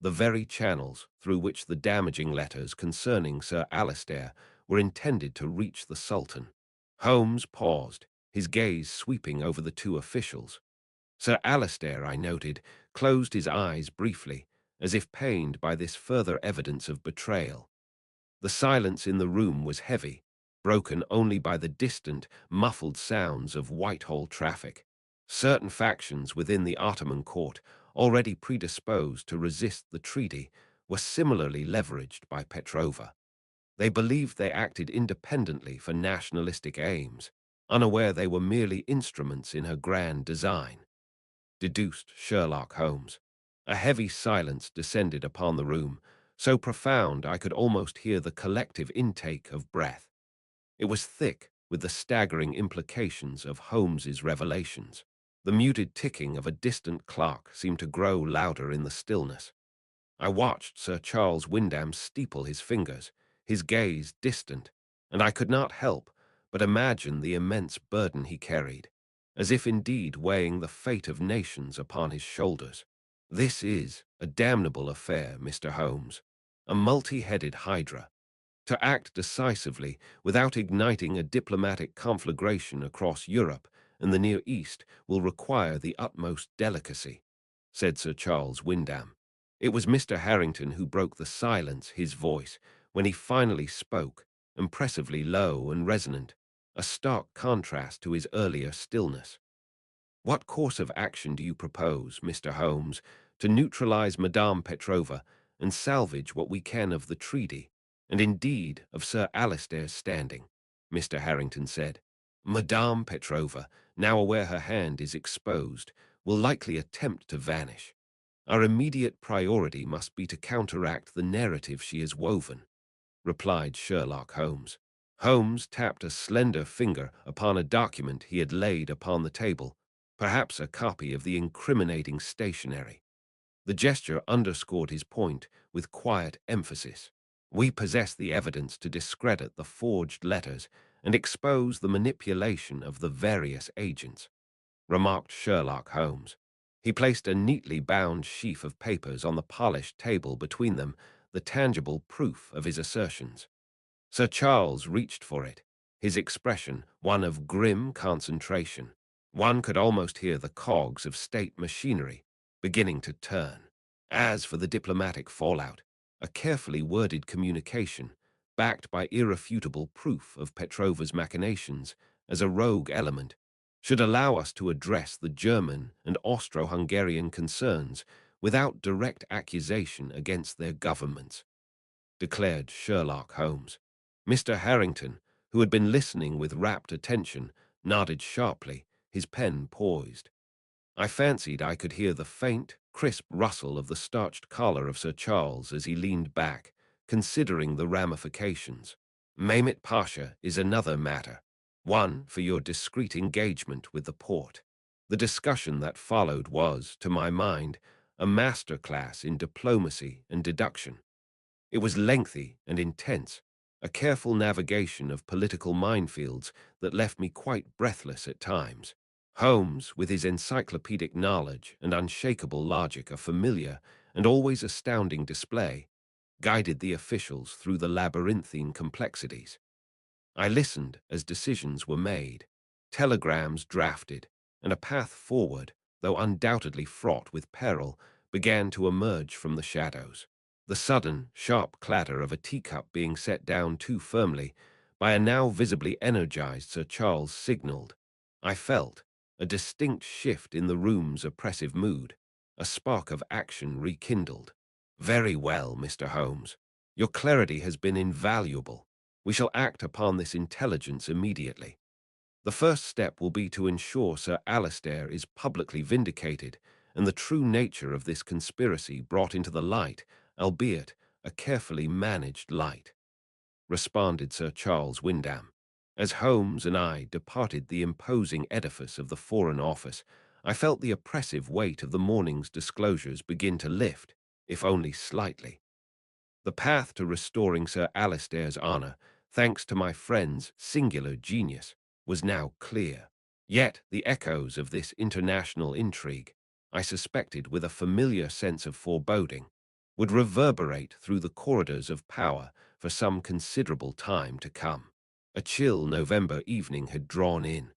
the very channels through which the damaging letters concerning Sir Alistair were intended to reach the Sultan. Holmes paused, his gaze sweeping over the two officials. Sir Alistair, I noted, closed his eyes briefly, as if pained by this further evidence of betrayal. The silence in the room was heavy, broken only by the distant, muffled sounds of Whitehall traffic. Certain factions within the Ottoman court, already predisposed to resist the treaty, were similarly leveraged by Petrova. They believed they acted independently for nationalistic aims, unaware they were merely instruments in her grand design, deduced Sherlock Holmes. A heavy silence descended upon the room, so profound I could almost hear the collective intake of breath. It was thick with the staggering implications of Holmes's revelations. The muted ticking of a distant clock seemed to grow louder in the stillness. I watched Sir Charles Wyndham steeple his fingers, his gaze distant, and I could not help but imagine the immense burden he carried, as if indeed weighing the fate of nations upon his shoulders. This is a damnable affair, Mr. Holmes, a multi-headed hydra. To act decisively without igniting a diplomatic conflagration across Europe and the Near East will require the utmost delicacy, said Sir Charles Wyndham. It was Mr. Harrington who broke the silence, his voice, when he finally spoke, impressively low and resonant, a stark contrast to his earlier stillness. What course of action do you propose, Mr. Holmes, to neutralize Madame Petrova and salvage what we can of the treaty, and indeed of Sir Alistair's standing? Mr. Harrington said. Madame Petrova, now aware her hand is exposed, will likely attempt to vanish. Our immediate priority must be to counteract the narrative she has woven, replied Sherlock Holmes. Holmes tapped a slender finger upon a document he had laid upon the table, perhaps a copy of the incriminating stationery. The gesture underscored his point with quiet emphasis. We possess the evidence to discredit the forged letters and expose the manipulation of the various agents, remarked Sherlock Holmes. He placed a neatly bound sheaf of papers on the polished table between them, the tangible proof of his assertions. Sir Charles reached for it, his expression one of grim concentration. One could almost hear the cogs of state machinery beginning to turn. As for the diplomatic fallout, a carefully worded communication, backed by irrefutable proof of Petrova's machinations as a rogue element, should allow us to address the German and Austro-Hungarian concerns without direct accusation against their governments, declared Sherlock Holmes. Mr. Harrington, who had been listening with rapt attention, nodded sharply, his pen poised. I fancied I could hear the faint, crisp rustle of the starched collar of Sir Charles as he leaned back, considering the ramifications. Mehmet Pasha is another matter, one for your discreet engagement with the Porte. The discussion that followed was, to my mind, a masterclass in diplomacy and deduction. It was lengthy and intense, a careful navigation of political minefields that left me quite breathless at times. Holmes, with his encyclopedic knowledge and unshakable logic of familiar and always astounding display, guided the officials through the labyrinthine complexities. I listened as decisions were made, telegrams drafted, and a path forward, though undoubtedly fraught with peril, began to emerge from the shadows. The sudden, sharp clatter of a teacup being set down too firmly by a now visibly energized Sir Charles signaled. I felt a distinct shift in the room's oppressive mood, a spark of action rekindled. Very well, Mr. Holmes. Your clarity has been invaluable. We shall act upon this intelligence immediately. The first step will be to ensure Sir Alistair is publicly vindicated and the true nature of this conspiracy brought into the light, albeit a carefully managed light, responded Sir Charles Wyndham. As Holmes and I departed the imposing edifice of the Foreign Office, I felt the oppressive weight of the morning's disclosures begin to lift, if only slightly. The path to restoring Sir Alistair's honour, thanks to my friend's singular genius, was now clear. Yet the echoes of this international intrigue, I suspected with a familiar sense of foreboding, would reverberate through the corridors of power for some considerable time to come. A chill November evening had drawn in.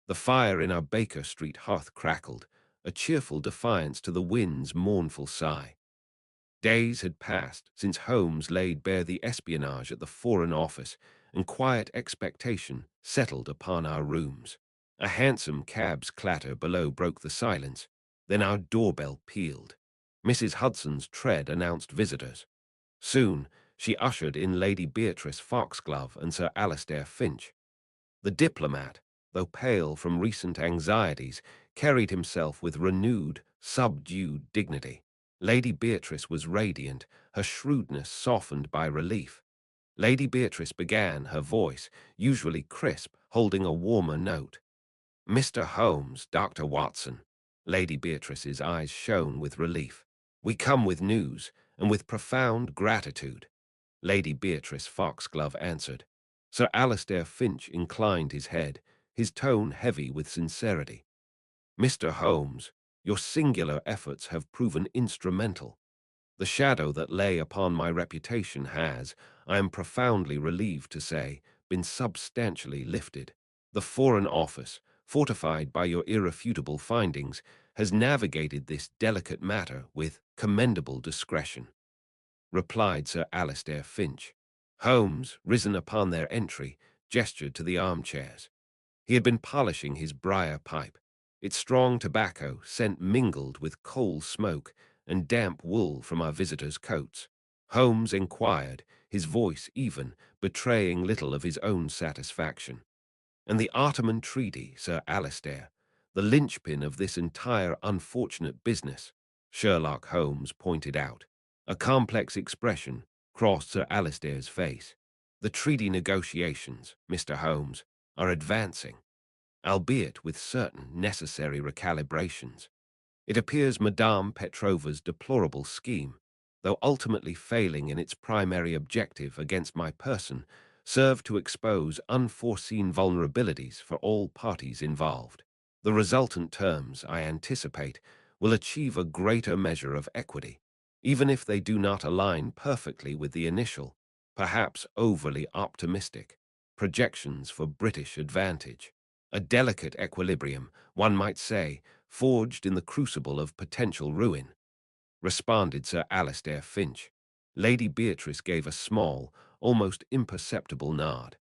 The fire in our Baker Street hearth crackled, a cheerful defiance to the wind's mournful sigh. Days had passed since Holmes laid bare the espionage at the Foreign Office, and quiet expectation settled upon our rooms. A hansom cab's clatter below broke the silence, then our doorbell pealed. Mrs. Hudson's tread announced visitors. Soon she ushered in Lady Beatrice Foxglove and Sir Alistair Finch. The diplomat, though pale from recent anxieties, carried himself with renewed, subdued dignity. Lady Beatrice was radiant, her shrewdness softened by relief. Lady Beatrice began, her voice, usually crisp, holding a warmer note. Mr. Holmes, Dr. Watson. Lady Beatrice's eyes shone with relief. We come with news, and with profound gratitude. Lady Beatrice Foxglove answered. Sir Alistair Finch inclined his head, his tone heavy with sincerity. Mr. Holmes, your singular efforts have proven instrumental. The shadow that lay upon my reputation has, I am profoundly relieved to say, been substantially lifted. The Foreign Office, fortified by your irrefutable findings, has navigated this delicate matter with commendable discretion, replied Sir Alistair Finch. Holmes, risen upon their entry, gestured to the armchairs. He had been polishing his briar pipe, its strong tobacco scent mingled with coal smoke and damp wool from our visitors' coats. Holmes inquired, his voice even, betraying little of his own satisfaction. And the Ottoman Treaty, Sir Alistair, the linchpin of this entire unfortunate business, Sherlock Holmes pointed out. A complex expression crossed Sir Alistair's face. The treaty negotiations, Mr. Holmes, are advancing, albeit with certain necessary recalibrations. It appears Madame Petrova's deplorable scheme, though ultimately failing in its primary objective against my person, served to expose unforeseen vulnerabilities for all parties involved. The resultant terms, I anticipate, will achieve a greater measure of equity, even if they do not align perfectly with the initial, perhaps overly optimistic, projections for British advantage. A delicate equilibrium, one might say, forged in the crucible of potential ruin, responded Sir Alistair Finch. Lady Beatrice gave a small, almost imperceptible nod.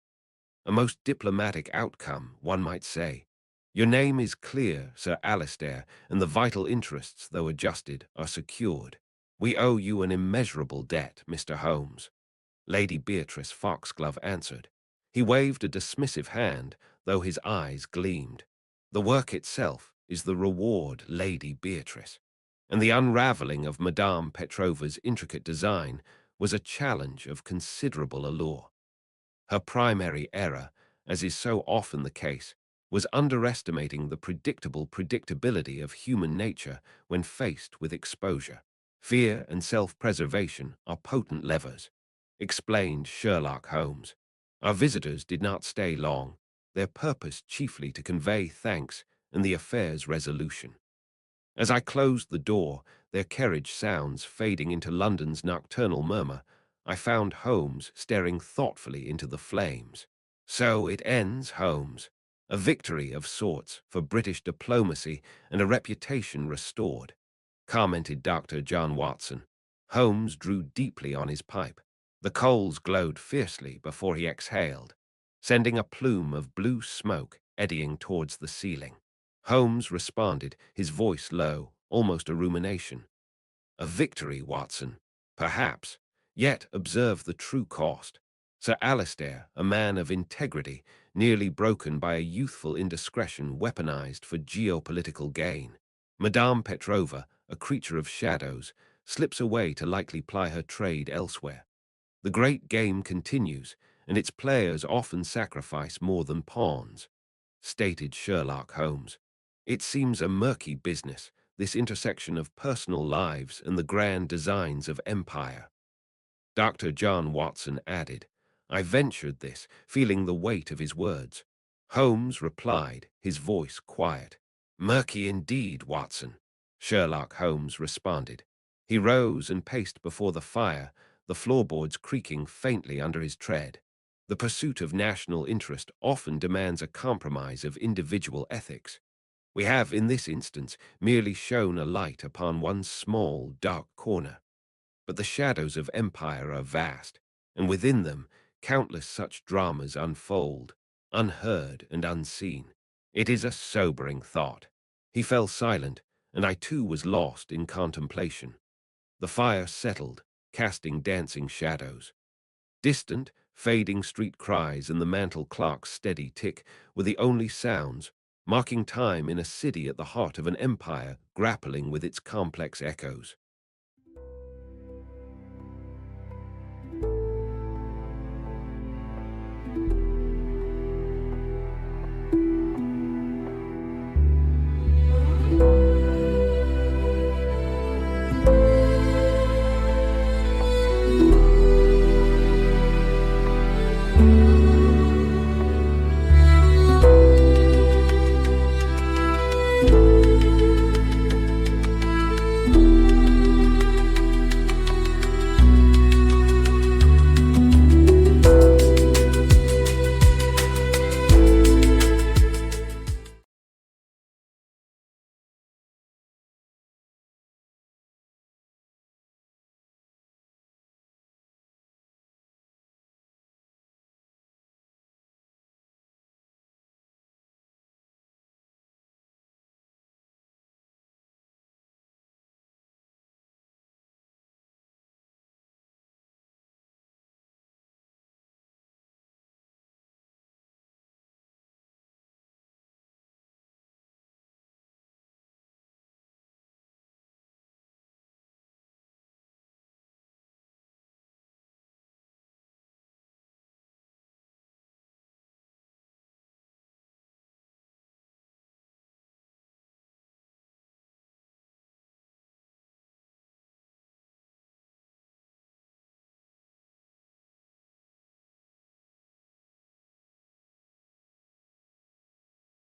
A most diplomatic outcome, one might say. Your name is clear, Sir Alistair, and the vital interests, though adjusted, are secured. We owe you an immeasurable debt, Mr. Holmes. Lady Beatrice Foxglove answered. He waved a dismissive hand, though his eyes gleamed. The work itself is the reward, Lady Beatrice, and the unravelling of Madame Petrova's intricate design was a challenge of considerable allure. Her primary error, as is so often the case, was underestimating the predictable predictability of human nature when faced with exposure. Fear and self-preservation are potent levers, explained Sherlock Holmes. Our visitors did not stay long, their purpose chiefly to convey thanks and the affair's resolution. As I closed the door, their carriage sounds fading into London's nocturnal murmur, I found Holmes staring thoughtfully into the flames. So it ends, Holmes. A victory of sorts for British diplomacy and a reputation restored, commented Dr. John Watson. Holmes drew deeply on his pipe. The coals glowed fiercely before he exhaled, sending a plume of blue smoke eddying towards the ceiling. Holmes responded, his voice low, almost a rumination. A victory, Watson. Perhaps. Yet observe the true cost. Sir Alistair, a man of integrity, nearly broken by a youthful indiscretion weaponized for geopolitical gain. Madame Petrova, a creature of shadows, slips away to likely ply her trade elsewhere. The great game continues, and its players often sacrifice more than pawns, stated Sherlock Holmes. It seems a murky business, this intersection of personal lives and the grand designs of empire. Dr. John Watson added. I ventured this, feeling the weight of his words. Holmes replied, his voice quiet. Murky indeed, Watson. Sherlock Holmes responded. He rose and paced before the fire, the floorboards creaking faintly under his tread. The pursuit of national interest often demands a compromise of individual ethics. We have, in this instance, merely shown a light upon one small, dark corner. But the shadows of empire are vast, and within them countless such dramas unfold, unheard and unseen. It is a sobering thought. He fell silent, and I too was lost in contemplation. The fire settled, casting dancing shadows. Distant, fading street cries and the mantel clock's steady tick were the only sounds, marking time in a city at the heart of an empire grappling with its complex echoes.